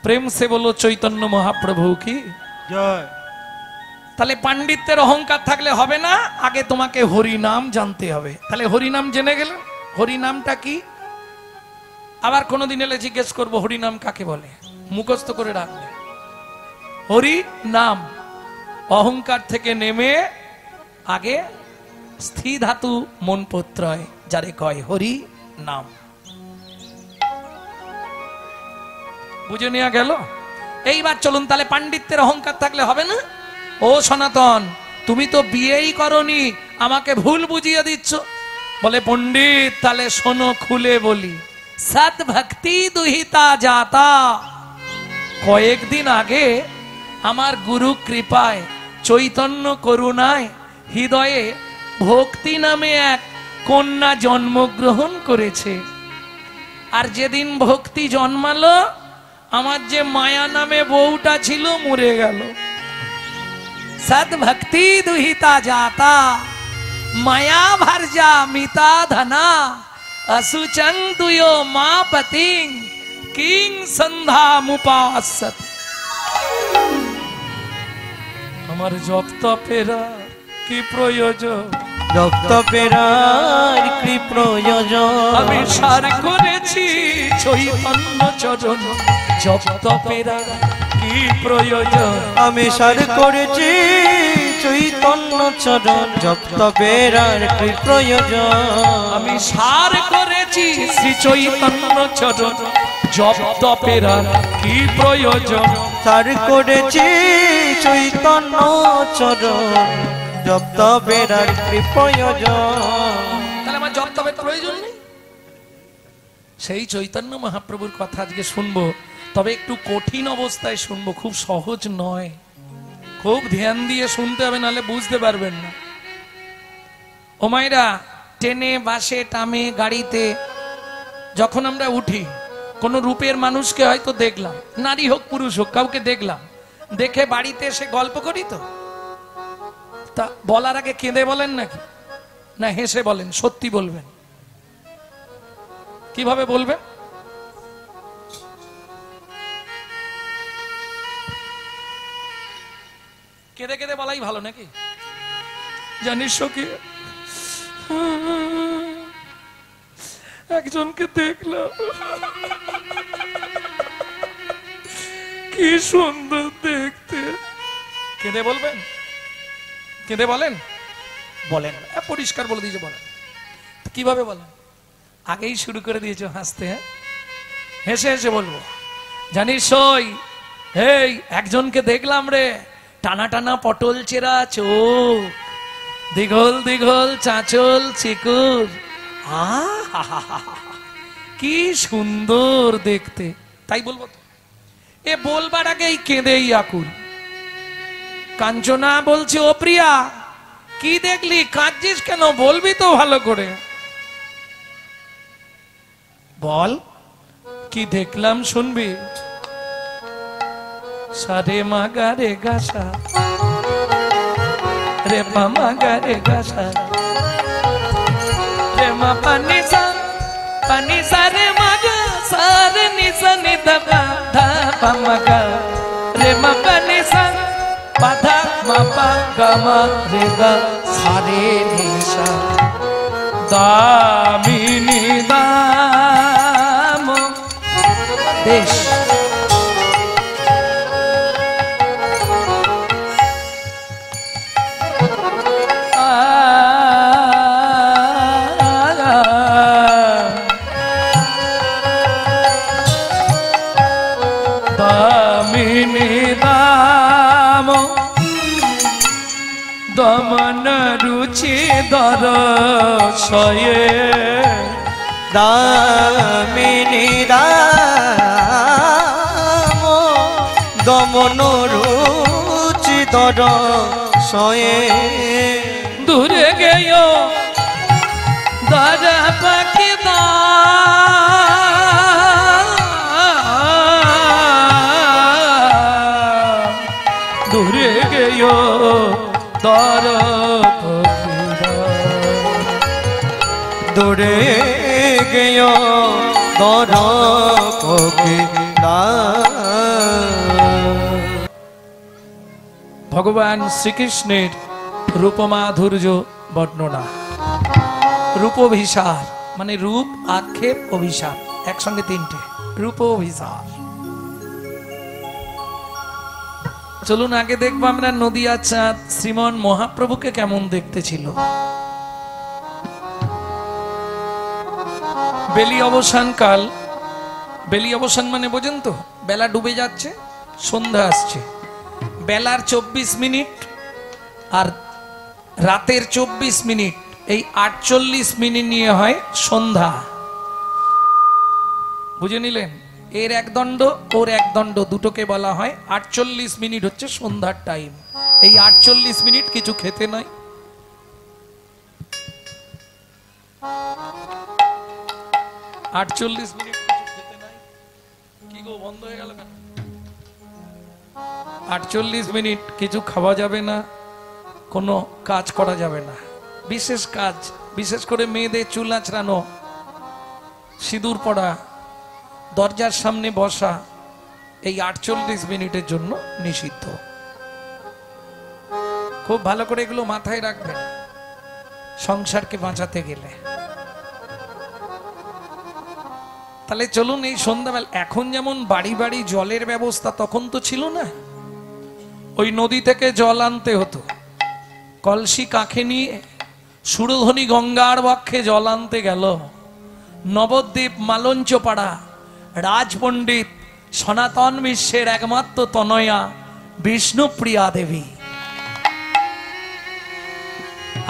প্রেম সে বলো চৈতন্য মহাপ্রভু কি জয়। তাহলে পাণ্ডিত্যের অহংকার থাকলে হবে না, আগে তোমাকে হরি নাম জানতে হবে। তাহলে হরি নাম জেনে গেলে, হরি নামটা কি? আবার কোনোদিন এলে জিজ্ঞেস করবো হরি নাম কাকে বলে, মুখস্থ করে রাখবে। হরি নাম, অহংকার থেকে নেমে আগে স্থি ধাতু মন প্রত্যয় যারে কয় হরি নাম। বুঝে নেওয়া গেল? এইবার চলুন, তাহলে পাণ্ডিত্যের অহংকার থাকলে হবে না। ও সনাতন, তুমি তো বিয়েই করনি, আমাকে ভুল বুঝিয়ে দিচ্ছ। বলে পণ্ডিত তাহলে শোনো, খুলে বলি। সৎ ভক্তি দুহিতা যাতা। কয়েকদিন আগে আমার গুরু কৃপায়, চৈতন্য করুণায় হৃদয়ে ভক্তি নামে এক কন্যা জন্মগ্রহণ করেছে। আর যেদিন ভক্তি জন্মালো, আমার যে মায়া নামে বউটা ছিল মরে গেল। সদ ভক্তি দুহিতা যাতা, মায়া ভর্জা মিতা ধনা, असुचं दुयो मा पतिं किं सन्धा मुपासत। আমার জপ তপেরা কি প্রয়োজন, জপ তপেরার কি প্রয়োজন। আমি সার করেছি চৈতন্য চরণ, জপ তপেরা কি প্রয়োজন। আমি সার করেছি চৈতন্য চরণ, জপ তপেরার কি প্রয়োজন। আমি সার করেছি শ্রী চৈতন্য চরণ, জপ তপেরা কি প্রয়োজন। সার করেছি চৈতন্য চরণ, জপ তপেরার কি প্রয়োজন। তাহলে আমার জপ তপের প্রয়োজন নেই। সেই চৈতন্য মহাপ্রভুর কথা আজকে শুনবো, তবে একটু কঠিন অবস্থায় শুনবো, খুব সহজ নয়। খুব ধ্যান দিয়ে শুনতে হবে, নাহলে বুঝতে পারবেন না। ও মায়েরা, ট্রেনে, বাসে, টামে, গাড়িতে যখন আমরা উঠি, কোন রূপের মানুষকে হয়তো দেখলাম, নারী হোক পুরুষ হোক, কাউকে দেখলাম, দেখে বাড়িতে এসে গল্প করি তো। তা বলার আগে কেঁদে বলেন নাকি, না হেসে বলেন? সত্যি বলবেন, কিভাবে বলবেন? কেঁদে কেঁদে বলাই ভালো নাকি? জানিস কি, একজনকে দেখলাম, কি সুন্দর দেখতে। কেঁদে বলবেন? কেঁদে বলেন? বলেন, পরিষ্কার বলে দিয়েছে, বলেন। কিভাবে বলেন? আগেই শুরু করে দিয়েছো হাসতে। হ্যাঁ, হেসে হেসে বলবো। জানিস ওই, এই একজনকে দেখলাম রে, টানা টানা পটল চেরা চোখ, দিঘল দিঘল চাঁচল চিকুর, কি সুন্দর দেখতে। তাই বলবো তো? এ বলবার আগেই কেঁদেই আকুল। কাঞ্চনা বলছে, ও প্রিয়া, কি দেখলি, কাঁদছিস কেন? বলবি তো ভালো করে, বল কি দেখলাম, শুনবি। সারে মাগা রে গাছা, রে পা মাগা রে গাছা, রে মা পানি সা, পানি সা রে মাগা, সারে নি সা নি ধা ধা পা মাগা, রে মা পানি সা, পা ধা মা পা গা মা রে গা, সারে নি সা, দামিনী দাম দেশ। দামিনী দাম দমন রুচি রুচি দর সয়ে দামিনী রাম দমন রুচি দর সয়ে দূরে গেয় দাদা পাখি দূরে গেয় দর দূরে গেয় দর পখিলা। ভগবান শ্রীকৃষ্ণের রূপমাধুর্য বর্ণনা। রূপভিসার মানে রূপ, আক্ষেপ, অভিসার, একসঙ্গে তিনটে। রূপভিসার। চলুন আগে দেখবো আমরা নদিয়া চাঁদ শ্রীমন মহাপ্রভুকে কেমন দেখতে ছিল। বেলি অবসান কাল, বেলি অবসান মানে বোঝেন তো, বেলা ডুবে যাচ্ছে, সন্ধ্যা আসছে। বেলার 24 মিনিট আর রাতের 24 মিনিট, এই 48 মিনিট নিয়ে হয় সন্ধ্যা। বুঝে নিলেন? এর এক দণ্ড ওর এক দণ্ড, দুটোকে বলা হয় 48 মিনিট হচ্ছে সন্ধ্যার টাইম। এই 48 মিনিট কিছু খেতে নয়, 48 মিনিট কিছু খেতে নাই। কি গো বন্ধ হয়ে গেল কেন? 48 মিনিট কিছু খাওয়া যাবে না, কোনো কাজ করা যাবে না। বিশেষ কাজ, বিশেষ করে মেয়েদের চুল আঁচড়ানো, সিঁদুর পড়া, দরজার সামনে বসা, এই 48 মিনিটের জন্য নিষিদ্ধ। খুব ভালো করে এগুলো মাথায় রাখবেন সংসারকে বাঁচাতে গেলে। তাহলে চলুন এই সন্ধ্যাবেলা, এখন যেমন বাড়ি বাড়ি জলের ব্যবস্থা, তখন তো ছিল না। ওই নদী থেকে জল আনতে হতো, কলসি কাঁখে নিয়ে সুরধ্বনি গঙ্গার বক্ষে জল আনতে গেল নবদ্বীপ মালঞ্চপাড়া রাজপণ্ডিত সনাতন বিশ্বের একমাত্র তনয়া বিষ্ণুপ্রিয়া দেবী।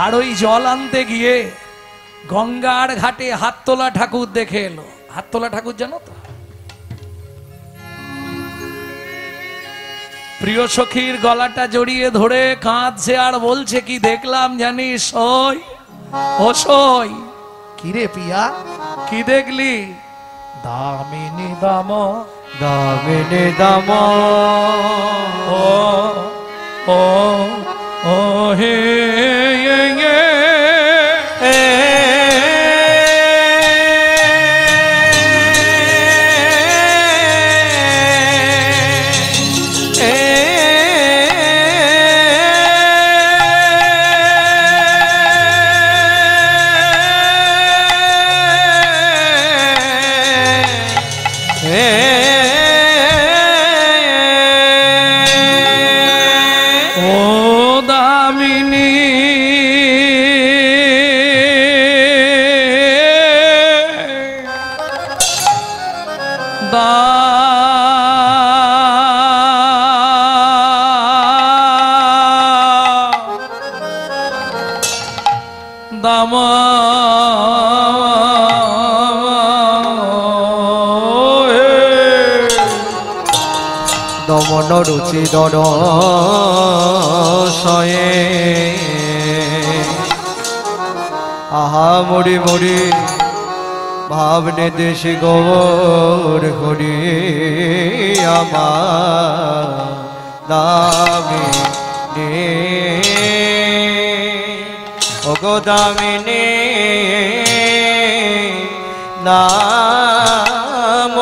আর ওই জল আনতে গিয়ে গঙ্গার ঘাটে হাততোলা ঠাকুর দেখে এলো। হাততোলা ঠাকুর জানো তো? প্রিয় সখীর গলাটা জড়িয়ে ধরে কাঁদছে আর বলছে, কি দেখলাম জানিস? ওই ও সই, কি রে পিয়া, কি দেখলি? দামিনী দাম, দামিনী দাম ও ও ও হে দমন রুচি দর সয়ে আহা মরি মরি ভাবনে দেশে গৌর হরি আমার দামিনী ও গো দামিনী নাম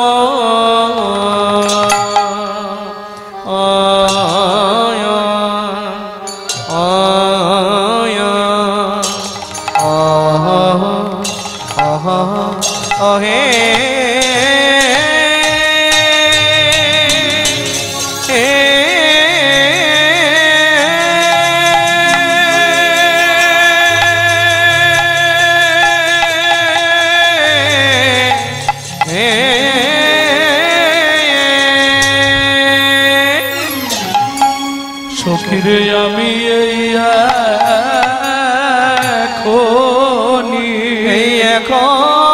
সখীরে আমি এখনি এখনি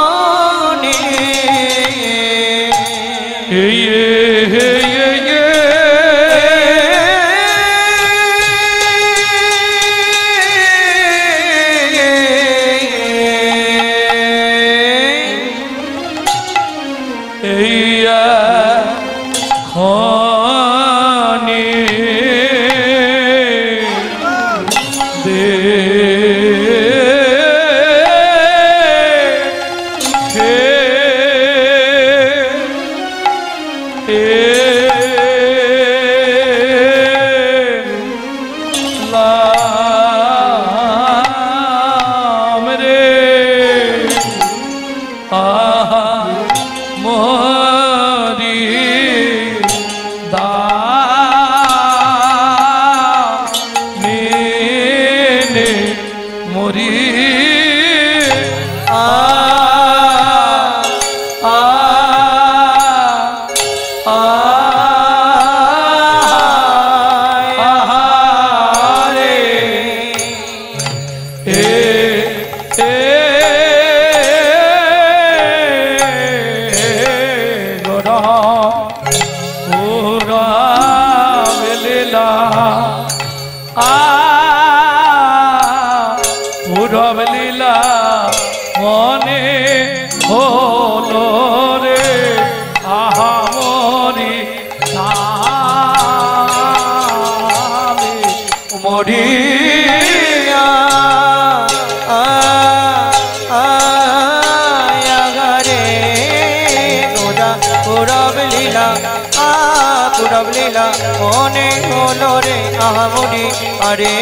মনে হলো রে আহামরি আরে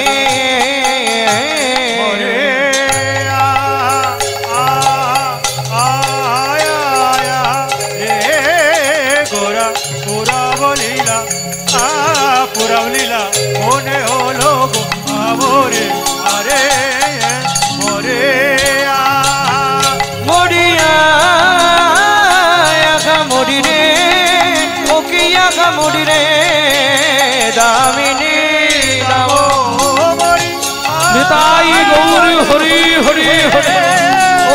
গোরা পুরা বলিলা পুরা বলিলা মনে হলো গো আমরে আরে মরে মরিয়া মরি রে ওকিয়া মরি রে দামিনী দামো মরি নিতাই গৌর হরি হরি হরি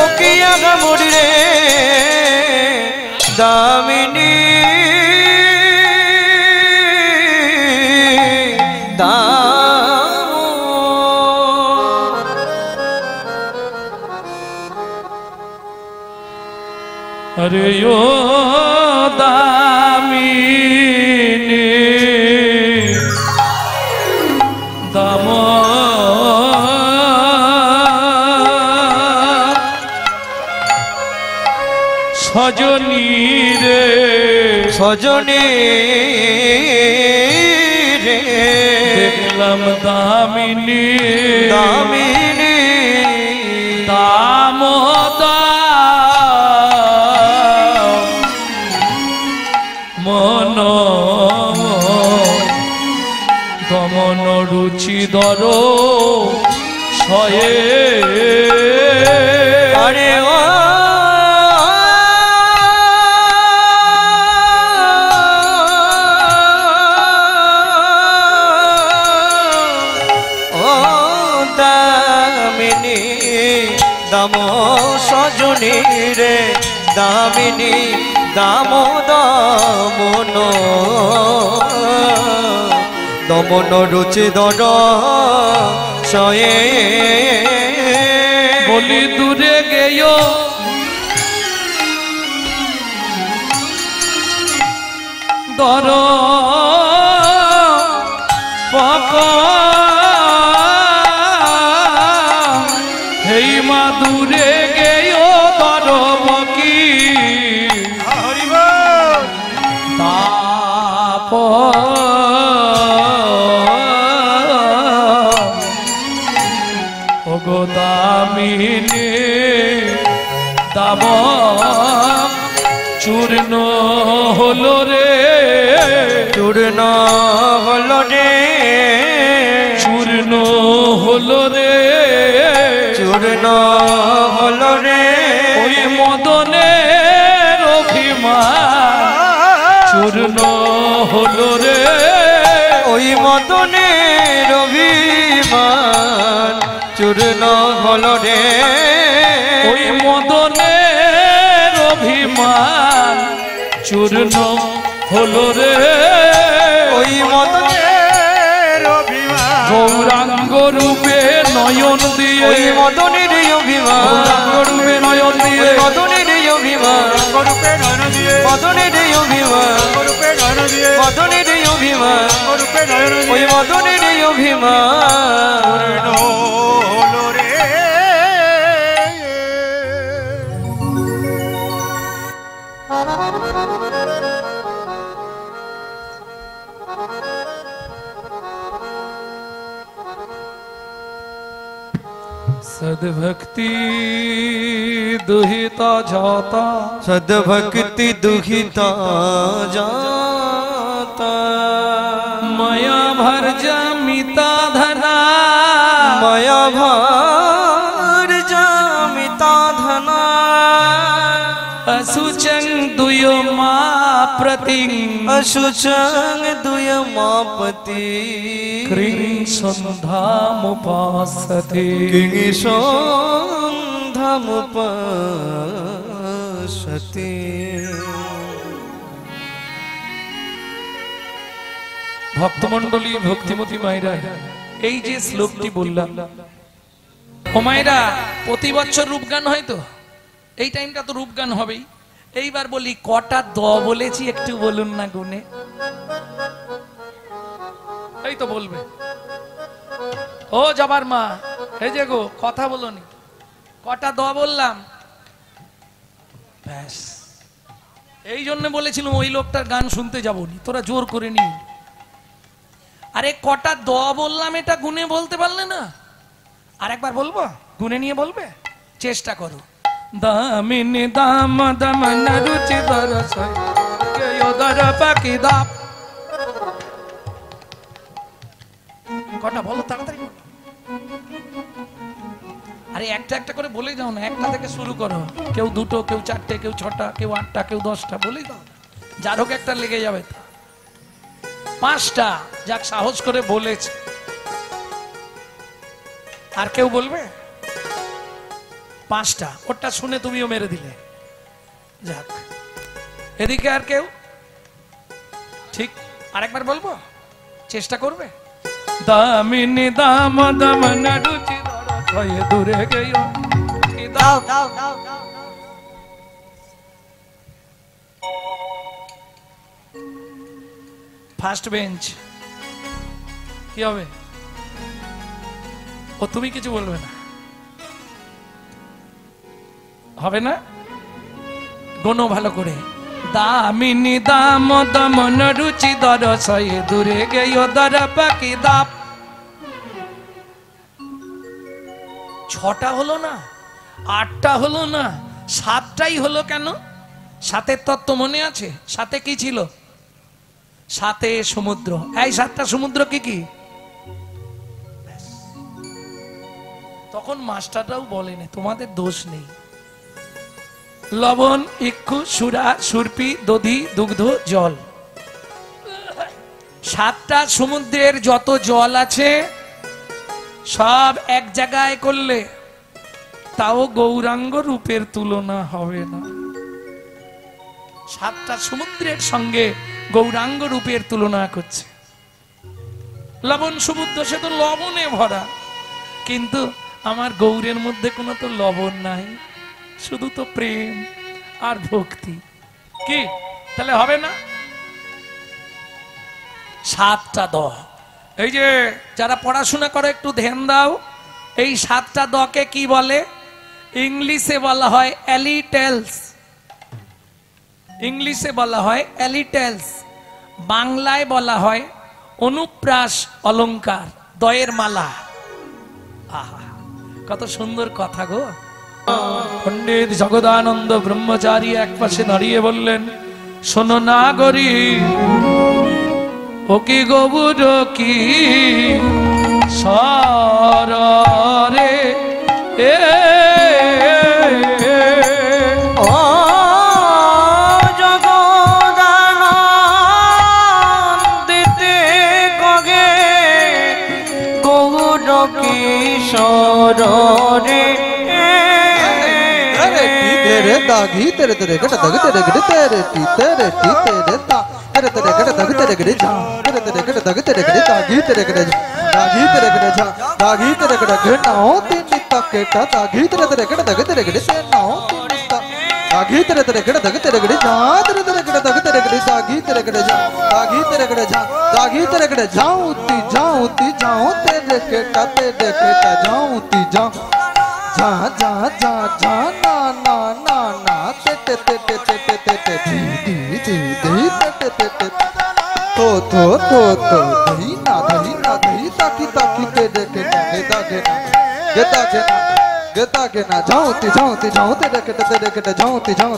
ওকিয়া মরি রে দামিনী अरे यो दामिनी दाम सजनी रे सजनी रे देखलाम दामिनी दामिनी दामोदर মন দমন রুচি দর শয়ে আরে ও দামিনী দাম সজনী রে দামিনী দাম দমন দমন রুচি দর শয়ে বলি দূরে গেয় দর পক হেই মা দূরে গেয় দর বকি তাপ ওগো দামিনী দাম চূর্ণ হলো রে চূর্ণ হলো রে চূর্ণ হলো রে চূর্ণ হলো রে ওই মদনের অভিমান চূর্ণ হলো রে ওই মদনের অভিমান চূর্ণ হলো রে ওই মদনের অভিমান চূর্ণ হলো রে ওই মদনের অভিমান গৌরাঙ্গ রূপে নয়ন দিয়ে ওই মদনের অভিমান গৌরাঙ্গ রূপে নয়ন দিয়ে মদনের অভিমান রূপে নয়ন দিয়ে মদনের অভিমান রূপে নয়ন দিয়ে মদনের অভিমান রূপে নয়ন ওই দিয়ে মদনের অভিমান হলো রে सद्भक्ति दुहिता जाता सद्भक्ति दुहिता जाता मया भर जमिता धना मया भार जामिता धना असुचंग दुयो मा प्रतिं अशुचंग दुय मापति क्रीं संधामुपासते किंगिशोन्धमुपसते ভক্তমণ্ডলী ভক্তিমতী মায়েরা এই যে শ্লোকটি বললাম ও মায়েরা প্রতি বছর রূপগান হয় তো এই টাইমটা তো রূপগান হবেই এইবার বলি কটা দ বলেছি একটু বলুন না গুনে এই তো বলবে ও জবার মা এই যে গো কথা বলনি কটা দ বললাম ব্যাস এই জন্য বলেছিলাম ওই লোকটার গান শুনতে যাবনি তোরা জোর করে নি আরে কটা দ বললাম এটা গুনে বলতে পারলে না আরেকবার বলবো গুনে নিয়ে বলবে চেষ্টা করো দামিনী দাম দমন রুচি দরস দর পাকি দাপ কটা বলো তাড়াতাড়ি বলো। আরে একটা একটা করে বলে যাও না একটা থেকে শুরু করো কেউ দুটো কেউ চারটে কেউ ছটা কেউ আটটা কেউ 10টা বলেই দাও যার হোক একটা লেগে যাবে তো 5টা যাক সাহস করে বলেছে আর কেউ বলবে 5টা ওটা শুনে তুমিও মেরে দিলে যাক এদিকে আর কেউ ঠিক আরেকবার বলবো চেষ্টা করবে দামিনী দাম দমন রুচি দরস দূরে গেও দাও দাও দাও ফার্স্ট বেঞ্চ কি হবে ও তুমি কিছু বলবে না হবে না গোনো ভালো করে দামিনী দাম দমন রুচি দরস দূরে গেও দর পাকি দাপ 6টা হলো না 8টা হলো না 7টাই হলো কেন সাতের তত্ত্ব মনে আছে সাথে কি ছিল সাথে সমুদ্র এই 7টা সমুদ্র কি কি তখন মাস্টাররাও বলেনি তোমাদের দোষ নেই লবণ ইক্ষু সুরা সুরপি দধি দুগ্ধ জল 7টা সমুদ্রের যত জল আছে সব এক জায়গায় করলে তাও গৌরাঙ্গ রূপের তুলনা হবে না 7টা সমুদ্রের সঙ্গে গৌরাঙ্গ রূপের তুলনা করছে লবণ সমুদ্র সে তো লবণে ভরা কিন্তু আমার গৌরের মধ্যে কোনো তো লবণ নাই শুধু তো প্রেম আর ভক্তি কি তাহলে হবে না 7টা দ এই যে যারা পড়াশোনা করে একটু ধ্যান দাও এই 7টা দকে কি বলে ইংলিশে বলা হয় এলিটেলস ইংলিশে বলা হয় এলিটেলস বাংলায় বলা হয় অনুপ্রাস অলংকার দয়ের মালা আহা কত সুন্দর কথা গো পণ্ডিত জগদানন্দ ব্রহ্মচারী একপাশে দাঁড়িয়ে বললেন শোনো না গরি ও কি গবুর কি সরে এ ও জগদানন্দিতে কগে গৌর কিশোর রে तेरे दागी तेरे तेरे गट दग तेरे गट तेरे टी तेरे ता तेरे तेरे गट दग तेरे गट जा तेरे तेरे गट दग तेरे गट दागी तेरे गट दागी तेरे गट जा दागी तेरे गट नाओ तीन तक केटा दागी तेरे तेरे गट दग तेरे गट से नाओ तीन तक दागी तेरे तेरे गट दग तेरे गट जा तेरे तेरे गट दग तेरे गट दागी तेरे गट जा दागी तेरे गट जा दागी तेरे गट जाऊं ती जाऊं तेरे केटा जाऊं ती जाऊं जा जा जा जा ना ना ना ना ते ते ते ते ते ते ते ते धी धी धी धी ते ते ते ते तो धी ना धी ताकी ताकी ते देखे ना गेता के ना जाऊं ते देखे ते देखे जाऊं ते देखे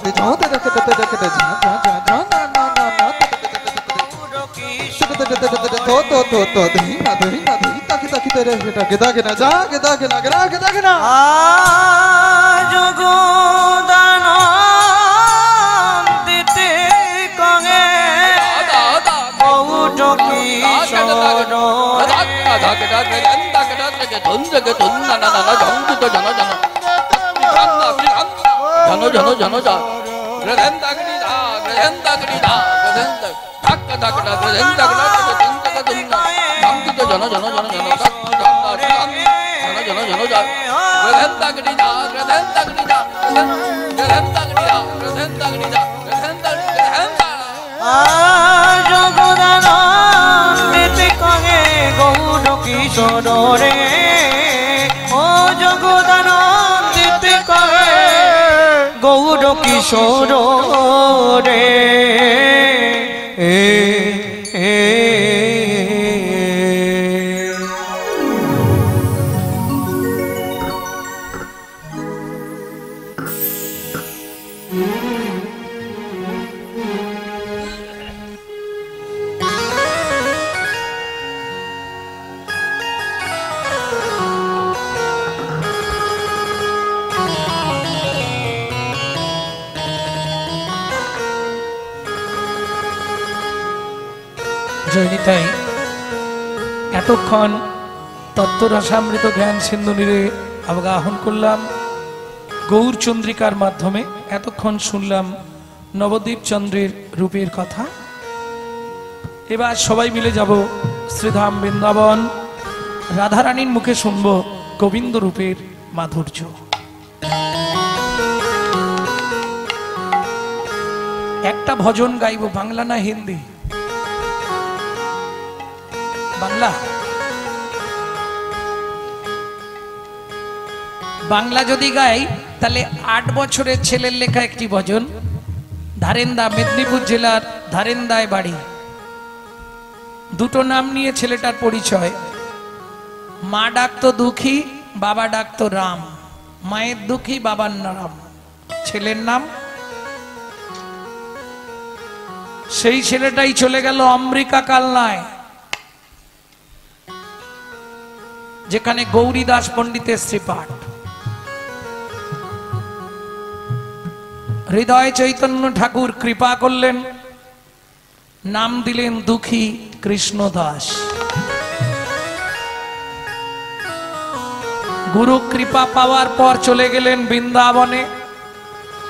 ते देखे जा जा जा जा ना ना ना ना तो धी ना धी ताकी ताकी तेरे गेता के ना जा गेता के ना যোগদান দিতে কঙে গৌর কিশোর যোগদান দিতে কঙে গৌর কিশোর রে ও যোগদান দিতে কঙে গৌর কিশোর রে জয়নিতাই এতক্ষণ তত্ত্বরসামৃত জ্ঞান সিন্ধু নীরে অবগাহন করলাম গৌর চন্দ্রিকার মাধ্যমে। এতক্ষণ শুনলাম নবদ্বীপ চন্দ্রের রূপের কথা। এবার সবাই মিলে যাব শ্রীধাম বৃন্দাবন, রাধারানীর মুখে শুনব গোবিন্দ রূপের মাধুর্য। একটা ভজন গাইব, বাংলা না হিন্দি? বাংলা। বাংলা যদি গাই তাহলে 8 বছরের ছেলের লেখা একটি ভজন। ধারেন্দা, মেদিনীপুর জেলার ধারেন্দায় বাড়ি। দুটো নাম নিয়ে ছেলেটার পরিচয়। মা ডাকতো দুঃখী, বাবা ডাকতো রাম। মায়ের দুঃখী, বাবার নাম, ছেলের নাম। সেই ছেলেটাই চলে গেল আমেরিকা কালনায়, যেখানে গৌরীদাস পণ্ডিতের শ্রীপাঠ। হৃদয় চৈতন্য ঠাকুর কৃপা করলেন, নাম দিলেন দুঃখী কৃষ্ণদাস। গুরু কৃপা পাওয়ার পর চলে গেলেন বৃন্দাবনে।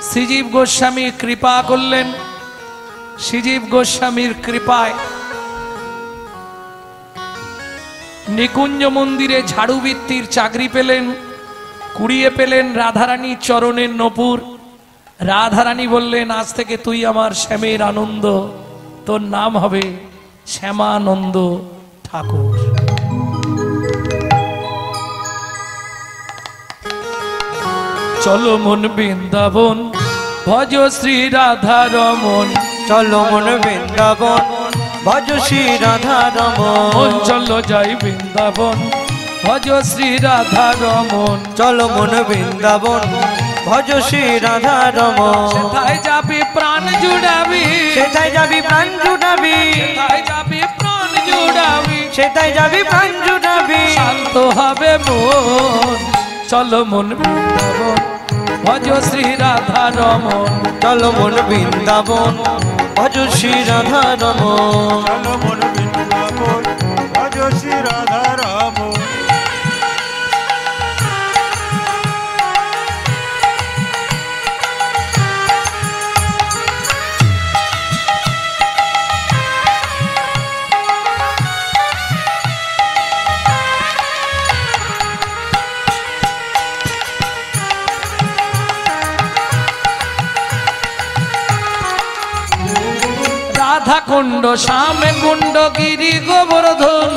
শ্রীজীব গোস্বামী কৃপা করলেন। শ্রীজীব গোস্বামীর কৃপায় নিকুঞ্জ মন্দিরে ঝাড়ুবৃত্তির চাকরি পেলেন। কুড়িয়ে পেলেন রাধারানীর চরণের নপুর। রাধারানী বললেন, আজ থেকে তুই আমার শ্যামের আনন্দ, তোর নাম হবে শ্যামানন্দ ঠাকুর। চলো মন বৃন্দাবন, ভজ শ্রী রাধা রমন। চলো মন বৃন্দাবন, ভজ শ্রী রাধা রমন। চলো যাই বৃন্দাবন, ভজ শ্রী রাধা রমন। চলো মন বৃন্দাবন, ভজ শ্রী রাধা রমন। সেথায় যাবি প্রাণ জুড়াবি, সেথায় যাবি প্রাণ জুড়াবি, সেথায় যাবি প্রাণ জুড়াবি, সেথায় যাবি প্রাণ জুড়াবি। শান্ত হবে মন। চলো মন বৃন্দাবন, ভজ শ্রী রাধা রমন। চলো মন বৃন্দাবন, ভজ শ্রী রাধা রমন। চলো মন বৃন্দাবন, ভজ শ্রী রাধা রমন। রাধা কুণ্ড শ্যামে কুণ্ড গিরি গোবর্ধন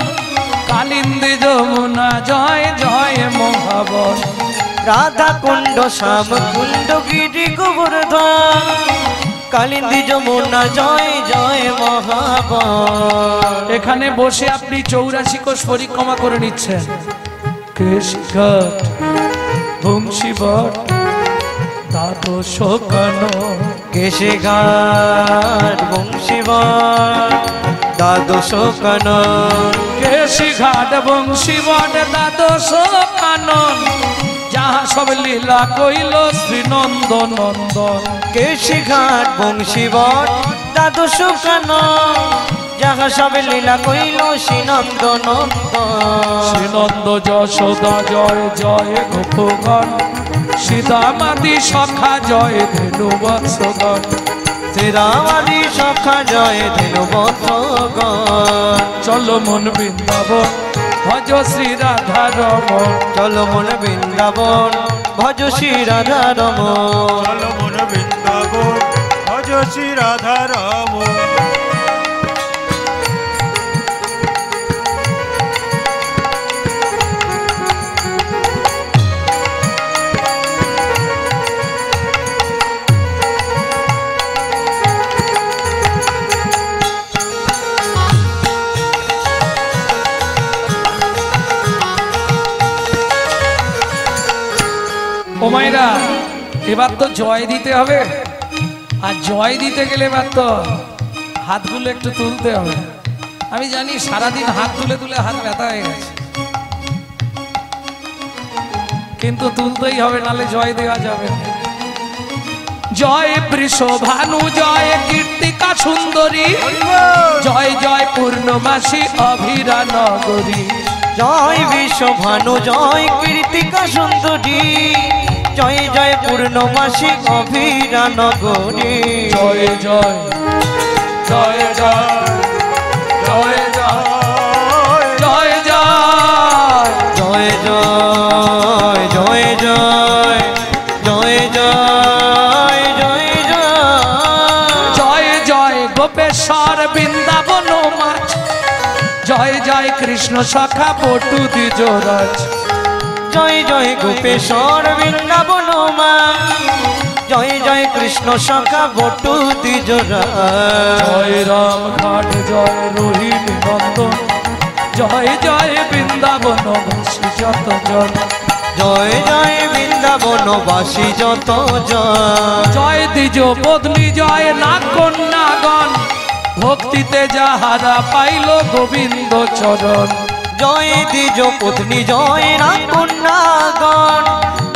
কালিন্দী যমুনা জয় জয় মহাবন। রাধা কুণ্ড শ্যাম কুণ্ড গিরি গোবর্ধন কালিন্দী যমুনা জয় জয় মহাবন। এখানে বসে আপনি 84 কোষ পরিক্রমা করে নিচ্ছেন। কেশঘাট বংশীবট দ্বাদশ কানন, কেশঘাট বংশীবট দ্বাদশ কানন, কেশঘাট বংশীবট দ্বাদশ কানন যাহা সব লীলা কইল শ্রী নন্দ নন্দন। কেশঘাট বংশীবট দ্বাদশ কানন যাহা সব লীলা কইল শ্রী নন্দ নন্দন। শ্রীনন্দ যশোদা জয় জয় গোপগণ সীতামাদি সখা জয় ধেনু বৎসগণ। শ্রীরামাদি সখা জয় ধেনু বৎসগণ। চলো মন বৃন্দাবন ভজ শ্রী রাধা রমন। চলো মন বৃন্দাবন ভজ শ্রী রাধা রমন। চলো মন বৃন্দাবন ভজ শ্রী রাধা রমন। ও মায়েরা, এবার তো জয় দিতে হবে, আর জয় দিতে গেলে এবার তো হাতগুলো একটু তুলতে হবে। আমি জানি সারাদিন হাত তুলে তুলে হাত ব্যথা হয়ে গেছে, কিন্তু তুলতেই হবে, নালে জয় দেওয়া যাবে না। জয় বৃষভানু জয় কীর্তিকা সুন্দরী জয় জয় পূর্ণমাসী অভিরা নগরী। জয় বিশ্বভানু জয় কীর্তিকা সুন্দরী জয় জয় পূর্ণমাসী অভিরা নগরী। জয় জয় জয় জয় জয় জয় জয় জয় জয় জয় জয় জয় জয় জয় জয় জয় জয় গোপেশ্বর বৃন্দাবন মাছ জয় জয় কৃষ্ণ সখা পটু দ্বিজরাজ। জয় জয় গোপেশ্বর বৃন্দাবন মা জয় জয় কৃষ্ণ সখা বটু দ্বিজরাজ। জয় রাম ঘাট জয় রোহিণী নন্দন জয় জয় বৃন্দাবন বাসী যত জন। জয় জয় বৃন্দাবন বাসী যত জন। জয় দ্বিজ পত্নী জয় নাগ কন্যাগণ ভক্তিতে যাহারা পাইল গোবিন্দ চরণ। জয় দ্বিজ পত্নী জয় রাম কন্যাগণ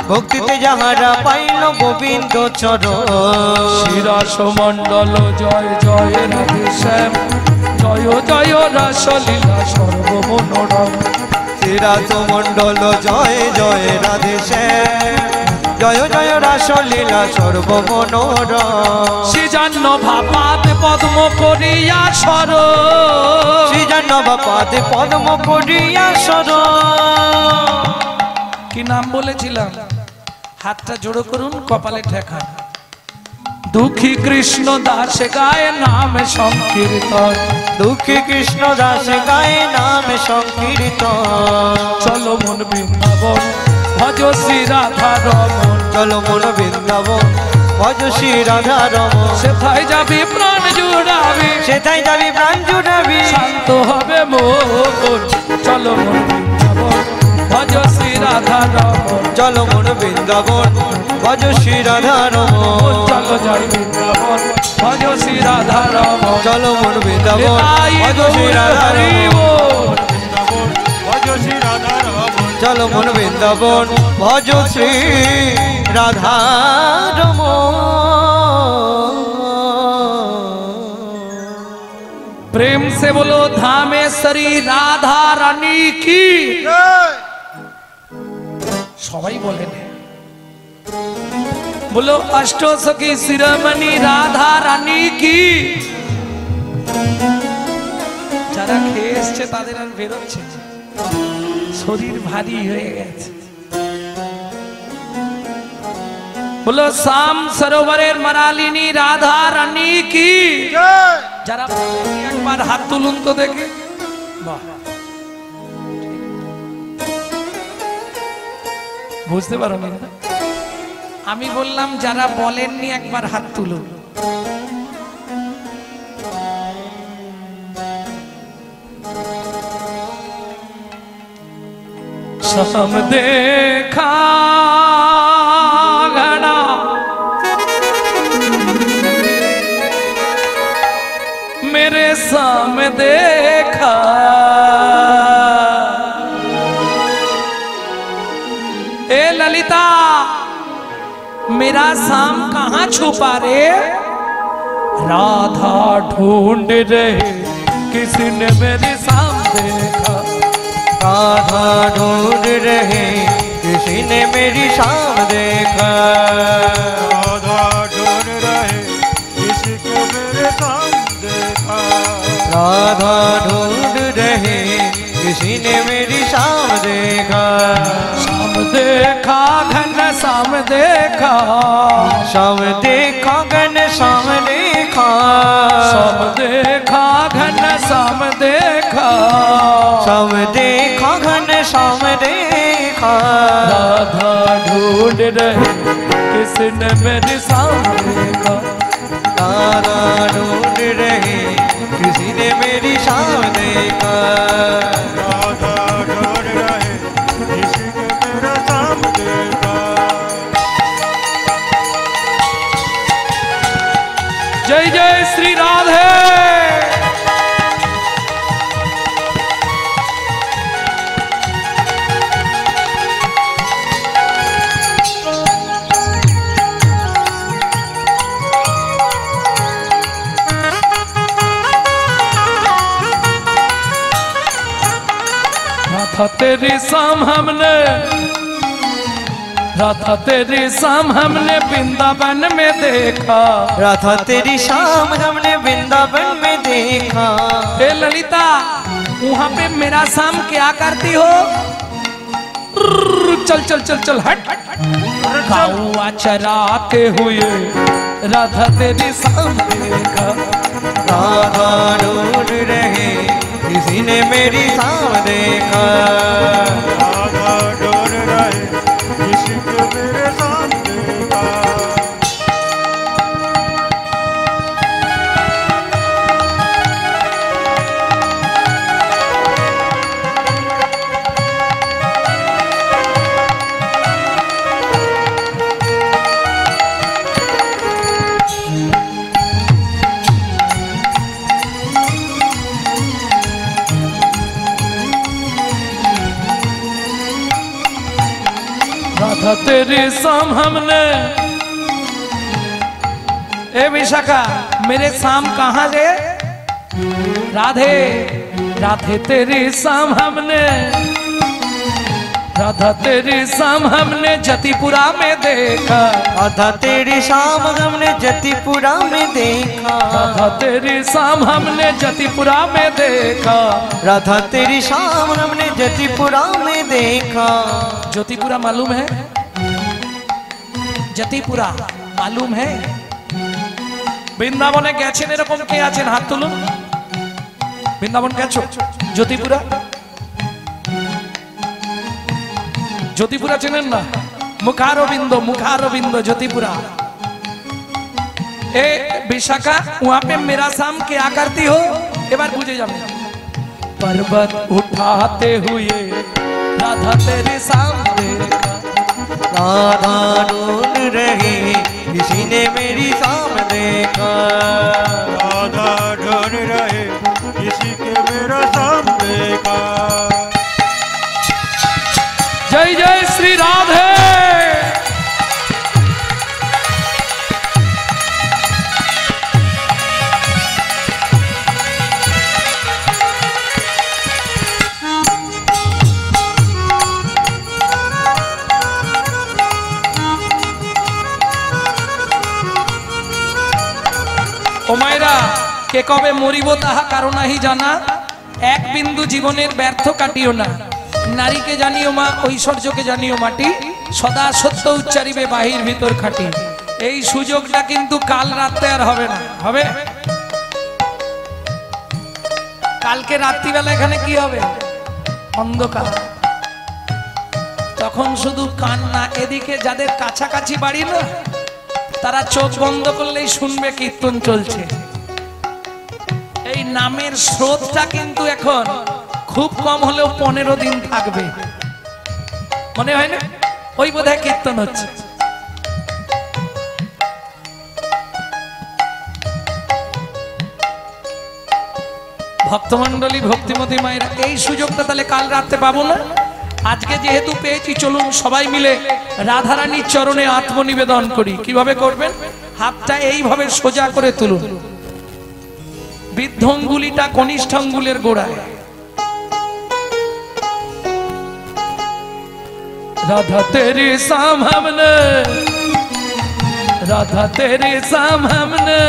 ভক্তিতে যাহারা পাইল গোবিন্দ চরণ। শিরাস মণ্ডল জয় জয় রাধে শ্যাম জয় জয় রাসলীলা সর্বমনোরম। শ্রীরাস মণ্ডল জয় জয় রাধে শ্যাম জয় জয় রাসলীলা সর্বমনোরম। শ্রীজান্ন ভাপাত পদ্ম করিয়া সর শ্রীজাহ্নব পাদে পদ্ম করিয়া সর। কি নাম বলেছিলাম? হাতটা জোড়ো করুন, কপালে ঠেকা। দুঃখী কৃষ্ণ দাস গায়ে নাম সংকীর্তন। দুঃখী কৃষ্ণ দাস গায়ে নাম সংকীর্তন। চলো মন বৃন্দাবন ভজ শ্রী রাধা রমন। চলো মন বৃন্দাবন ভজ শ্রী রাধা রমন। সেথায় যাবি প্রাণ জুড়াবি, সেথায় যাবি প্রাণ জুড়াবি, শান্ত হবে মন। চলো মন বৃন্দাবন ভজ শ্রী রাধা রমন। চলো মন বৃন্দাবন ভজ শ্রী রাধা রমন। চলো যাই বৃন্দাবন ভজ শ্রী রাধা রমন। চলো মন বৃন্দাবন ভজ শ্রী রাধা রমন। ভজ শ্রী রাধা রমন। চলো মন বৃন্দাবন ভজ শ্রী রাধা রমন। प्रेम से बोलो धामेश्वरी राधा रानी की। সবাই বলেন बोलो अष्टसखी शिरोमणि राधा रानी की। যারা খেয়ে এসছে তাদের আর বেরোচ্ছে না, শরীর ভারী হয়ে গেছে। बोलो शाम सरोवरेर मरालिनी राधा रानी की जरा एक बार हाथ तुलुन तो देखे বুঝতে পারো না আমি বললাম যারা বলেননি একবার হাত তুলুন शाम देखा घड़ा मेरे सामने देखा ए ललिता मेरा शाम कहाँ छुपा रे राधा ढूंढ रहे किसी ने मेरे सामने देखा राधा ढूंढ रहे किसी ने मेरी शाम देखा राधा ढूंढ रहे किसी को मेरे सामने देखा राधा ढूंढ रहे किसी ने मेरी शाम देखा शाम देखा घन शाम देखा शाम देखा घन शाम देखा शाम देखा घन शाम देखा शाम देखा घन शाम देखा राधा ढूंढ रहे किसने मेरे सामने देखा राधा ढूंढ रहे किसी ने मेरी शाम देखा राधा ढूंढ रहे किसी को मेरे सामने देखा जय जय श्री राधे राधा तेरी शाम हमने राधा तेरी शाम हमने वृंदावन में देखा राधा तेरी शाम हमने वृंदावन में देखा ए ललिता वहां पे मेरा शाम क्या करती हो चल चल चल चल हट गौआ चराते हुए राधा तेरी शाम देखा राधा ढूंढ रहे किसी ने मेरी शाम देखा राधा ढूंढ रहे किसी को मेरे सामने देखा राधा तेरी शाम हमने ए विशाखा मेरे शाम कहाँ रे राधे राधे तेरी शाम हमने राधा तेरी शाम हमने जतिपुरा में देखा राधा तेरी शाम हमने जतिपुरा में देखा राधा तेरी शाम हमने जतिपुरा में देखा राधा तेरी शाम हमने जतिपुरा में देखा ज्योतिपुरा मालूम है जतिपुरा मालूम है বৃন্দাবনে গেছেন এরকম কে আছেন হাত তুলুন বৃন্দাবন গেছো জ্যোতিপুরা জ্যোতিপুরা চেনেন না मुखारविंद ज्योतिपुरा ए विशाखा वहां पे मेरा शाम क्या करती हो एक बार पूछे जाओ पर्वत उठाते हुए राधा तेरे सामने राधा ढूंढ रही किसी ने मेरी शाम देखा राधा ढूंढ रहे किसी के मेरा सामने देखा जय जय श्री राधे ओमायरा के कबे मरिब ताहा कारो नाहि जाना एक बिंदु जीवनेर व्यर्थ काटिओ ना नारी के जानियो मा ऐश्वर्य के जानियो माटी সদা সত্য উচ্চারিবে বাহির ভিতর খাটি। এই সুযোগটা কিন্তু কাল রাতে আর হবে না। হবে? কালকে রাত্রিবেলা এখানে কি হবে? অন্ধকার। তখন শুধু কান্না। এদিকে যাদের কাছাকাছি বাড়ি না, তারা চোখ বন্ধ করলেই শুনবে কীর্তন চলছে। এই নামের স্রোতটা কিন্তু এখন খুব কম হলেও 15 দিন থাকবে, মনে হয় না? ওই বোধহয় কীর্তন হচ্ছে। ভক্তমন্ডলী, ভক্তিমতী মায়েরা, এই সুযোগটা তাহলে কাল রাতে পাবো না। আজকে যেহেতু পেয়েছি, চলুন সবাই মিলে রাধারানীর চরণে আত্মনিবেদন করি। কিভাবে করবেন? হাতটা এইভাবে সোজা করে তুলুন, বৃদ্ধ আঙ্গুলিটা কনিষ্ঠ আঙ্গুলের গোড়ায়। राधा तेरे सामने, राधा तेरे सामने,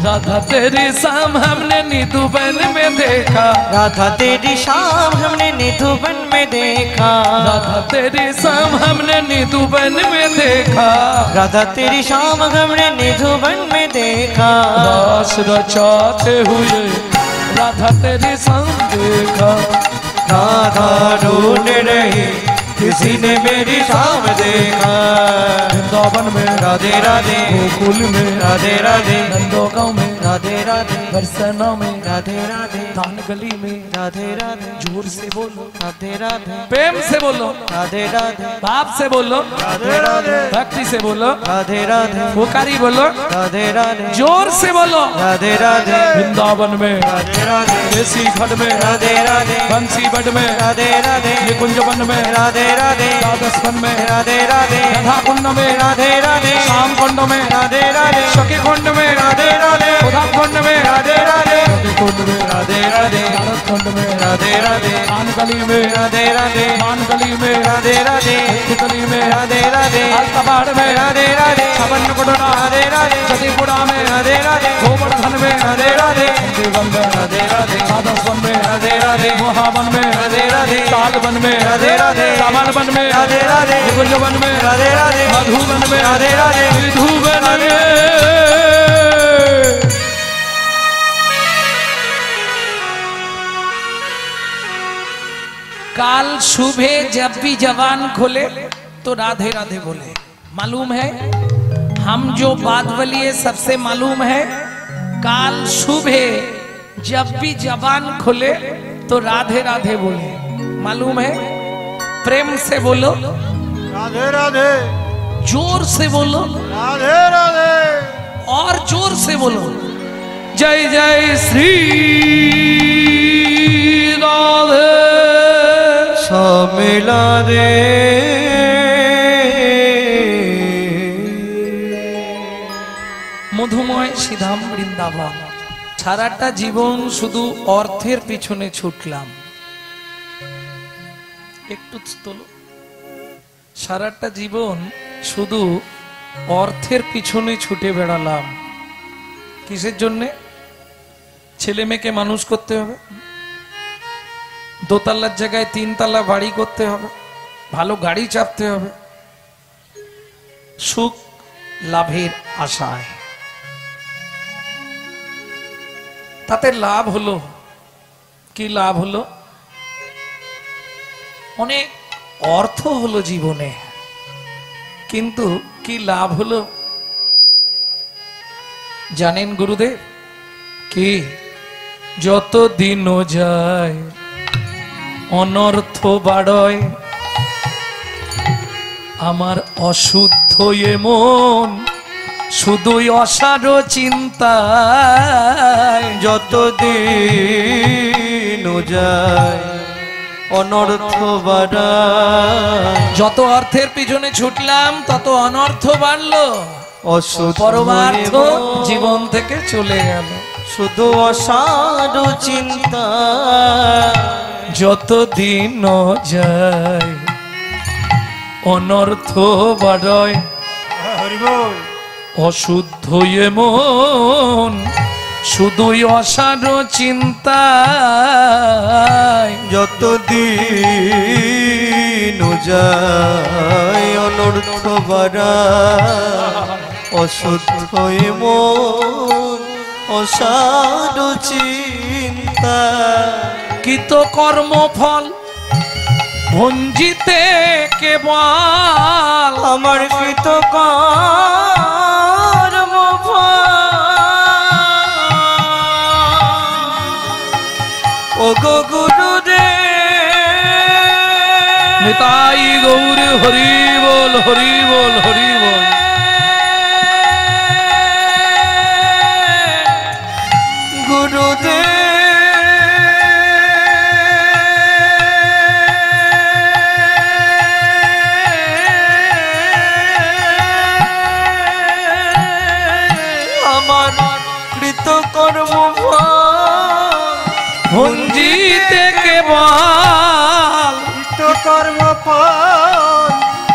राधा तेरे शाम हमने निधुबन में देखा, राधा तेरी शाम हमने निधुबन में देखा, राधा तेरे शाम हमने निधुबन में देखा, राधा तेरी शाम हमने निधुबन में देखा, रास रचाते हुए राधा तेरे संग देखा, राधा ढूंढ रही किसी ने मेरी शाम देखा, वृंदावन में राधे राधे, गोकुल में राधे राधे, नंदोगांव में राधे राधे, बरसाना में राधे राधे, दान गली में राधे राधे, जोर से बोलो, राधे राधे, प्रेम से बोलो, राधे राधे, बाप से बोलो, राधे राधे, भक्ति से बोलो, राधे राधे, पुकारी बोलो, राधे राधे, जोर से बोलो, राधे राधे, वृंदावन में राधे राधे, देसी घट में राधे राधे, बंसी बट में राधे राधे, निकुंज वन में राधे राधे, द्वादश वन में राधे राधे, राधा कुंड में राधे राधे, श्याम कुंड में राधे राधे, सखी कुंड में राधे राधे, उधम कुंड में राधे राधे, सखी कुंड में राधे राधे, नारद कुंड में राधे राधे, दान गली में राधे राधे, मान गली में राधे राधे, गली में राधे राधे, अलकबाड़ में राधे राधे, छबन कुंडा राधे राधे, जदीपुरा में राधे राधे, गोवर्धन में राधे राधे, देवन में राधे राधे, द्वादश वन में राधे राधे, मोहावन में राधे राधे, ताल वन में राधे राधे, सामान वन में राधे राधे, निकुंज वन में राधे राधे, मधुवन में राधे राधे, विधुवन में। काल सुबह जब भी जवान खोले तो राधे राधे बोले। मालूम है, हम जो बात बोलिए सबसे मालूम है, काल सुबह जब भी जवान खोले तो राधे राधे बोले। मालूम है? प्रेम से बोलो, राधे राधे, जोर से बोलो, राधे राधे, और जोर से बोलो, जय जय श्री राधे मिला दे। মধুময় শ্রীধাম বৃন্দাবন। সারাটা জীবন শুধু অর্থের পিছনে ছুটলাম। একটু তোলো। সারাটা জীবন শুধু অর্থের পিছনে ছুটে বেড়ালাম। কিসের জন্যে? ছেলে মেয়েকে মানুষ করতে হবে, দোতলার জায়গায় 3 তলা বাড়ি করতে হবে, ভালো গাড়ি চাপতে হবে, সুখ লাভের আশায়। তাতে লাভ হলো কি? লাভ হলো অনেক অর্থ হলো জীবনে, কিন্তু কি লাভ হলো জানেন গুরুদেব? কি? যত দিন যায় অনর্থ বাড়য়, আমার অশুদ্ধ এ মন শুধুই অসার চিন্তায়। যত দিন যায় অনর্থ বাড়ায়, যত অর্থের পিছনে ছুটলাম তত অনর্থ বাড়লো, অশুদ্ধ পরমার্থ জীবন থেকে চলে গেল। শুধু অসার চিন্তা। যত দিন যায় অনর্থ বাড়য়, হরি বল, অশুদ্ধ এ মন শুধুই অসার চিন্তায়। যত দিন যায় অনর্থ বাড়া অশুদ্ধ মন অসাধু চিন্তা কৃত কর্মফল ভঞ্জিতে কেবল আমার কৃত কর্মফল ও গো গুরুদেব নিতাই গৌর হরি বল হরি বল হরি বল গুরুদেব আমার কৃত কর্ম ভঞ্জিতে কেবল কর্ম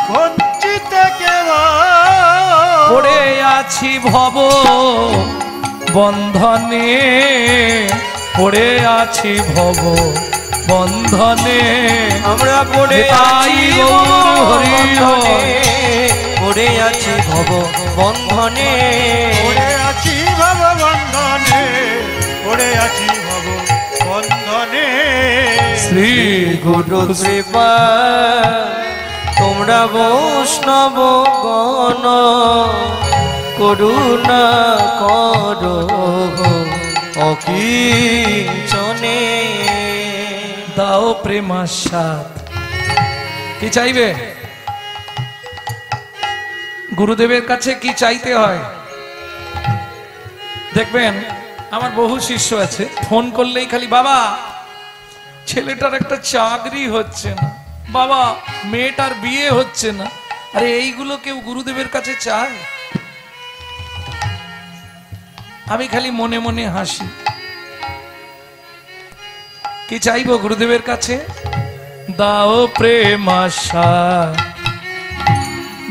বঞ্চিত কেবল পড়ে আছি ভব বন্ধনে পড়ে আছি ভব বন্ধনে আমরা পড়ে আছি পড়ে আছি ভব বন্ধনে পড়ে আছি ভব বন্ধনে পড়ে আছি ভব বন্ধনে শ্রী গুরু কৃপা তোমরা বৈষ্ণব গণ করুণা করো অকিঞ্চনে দাও প্রেমাস্বাদ কি চাইবে গুরুদেবের কাছে কি চাইতে হয় দেখবেন আমার বহু শিষ্য আছে ফোন করলেই খালি বাবা ছেলেটার একটা চাকরি হচ্ছে না বাবা মেয়েটার বিয়ে হচ্ছে না আরে এইগুলো কেউ গুরুদেবের কাছে চায় আমি খালি মনে মনে হাসি কি চাইবো গুরুদেবের কাছে দাও প্রেম আশা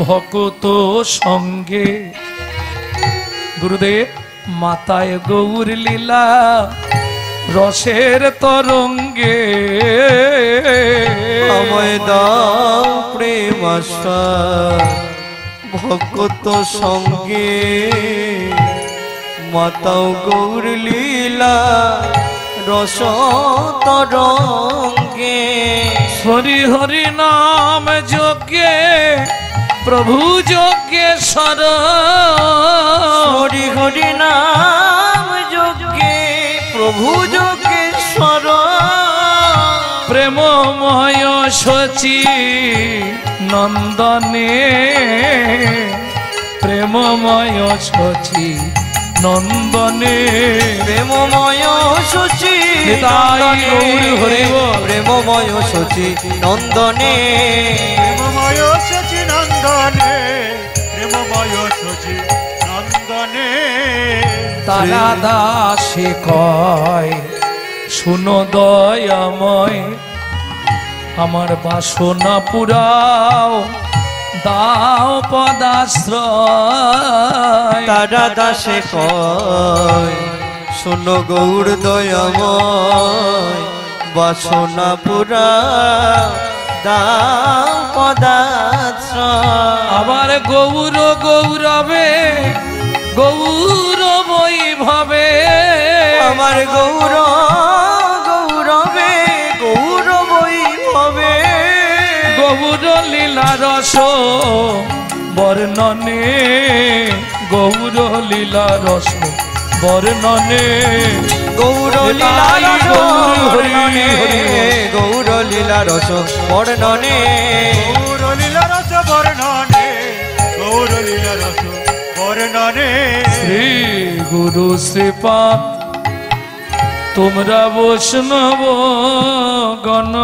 ভক্ত সঙ্গে গুরুদেব মাতায় গৌর লীলা রসের তরঙ্গে আমায় দাও প্রেম আশা ভক্ত সঙ্গে মাতাও গৌর লীলা রস তরঙ্গে হরি হরি নাম যজ্ঞে প্রভু যজ্ঞেশ্বর হরি হরি নাম যজ্ঞে প্রভু যজ্ঞেশ্বর প্রেমময় শচী নন্দনে প্রেমময় শচী নন্দনে প্রেমময় সচি নিতাই গৌর হরি বল। প্রেমময় সচি নন্দনে প্রেমময় সচি নন্দনে প্রেমময় সচি নন্দনে তারা দাসে কয় শুনো দয়াময় আমার বাসনা পুরাও দাও পদাশ্রয় তারা দাসে কয় শোনো গৌর দয়াময় বাসনা পুরা দাও পদাশ্রয় আবার গৌর গৌরবে গৌর বৈভবে আমার গৌর গৌরবে গৌর বৈভবে গৌর লীলা রস বর্ণনে গৌর লীলা রস বর্ণনে গৌর লীলা রস বর্ণনে গৌর লীলা রস বর্ণনে গৌর লীলা রস বর্ণনে গৌর লীলা রস বর্ণনে শ্রী গুরু শ্রীপাদ তোমরা বৈষ্ণব গণ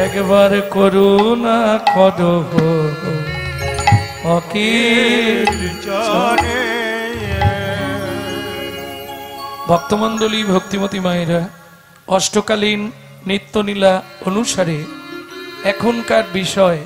একবার করুণা করো চরণে ভক্তমণ্ডলী ভক্তিমতী মায়েরা অষ্টকালীন নিত্যনীলা অনুসারে এখনকার বিষয়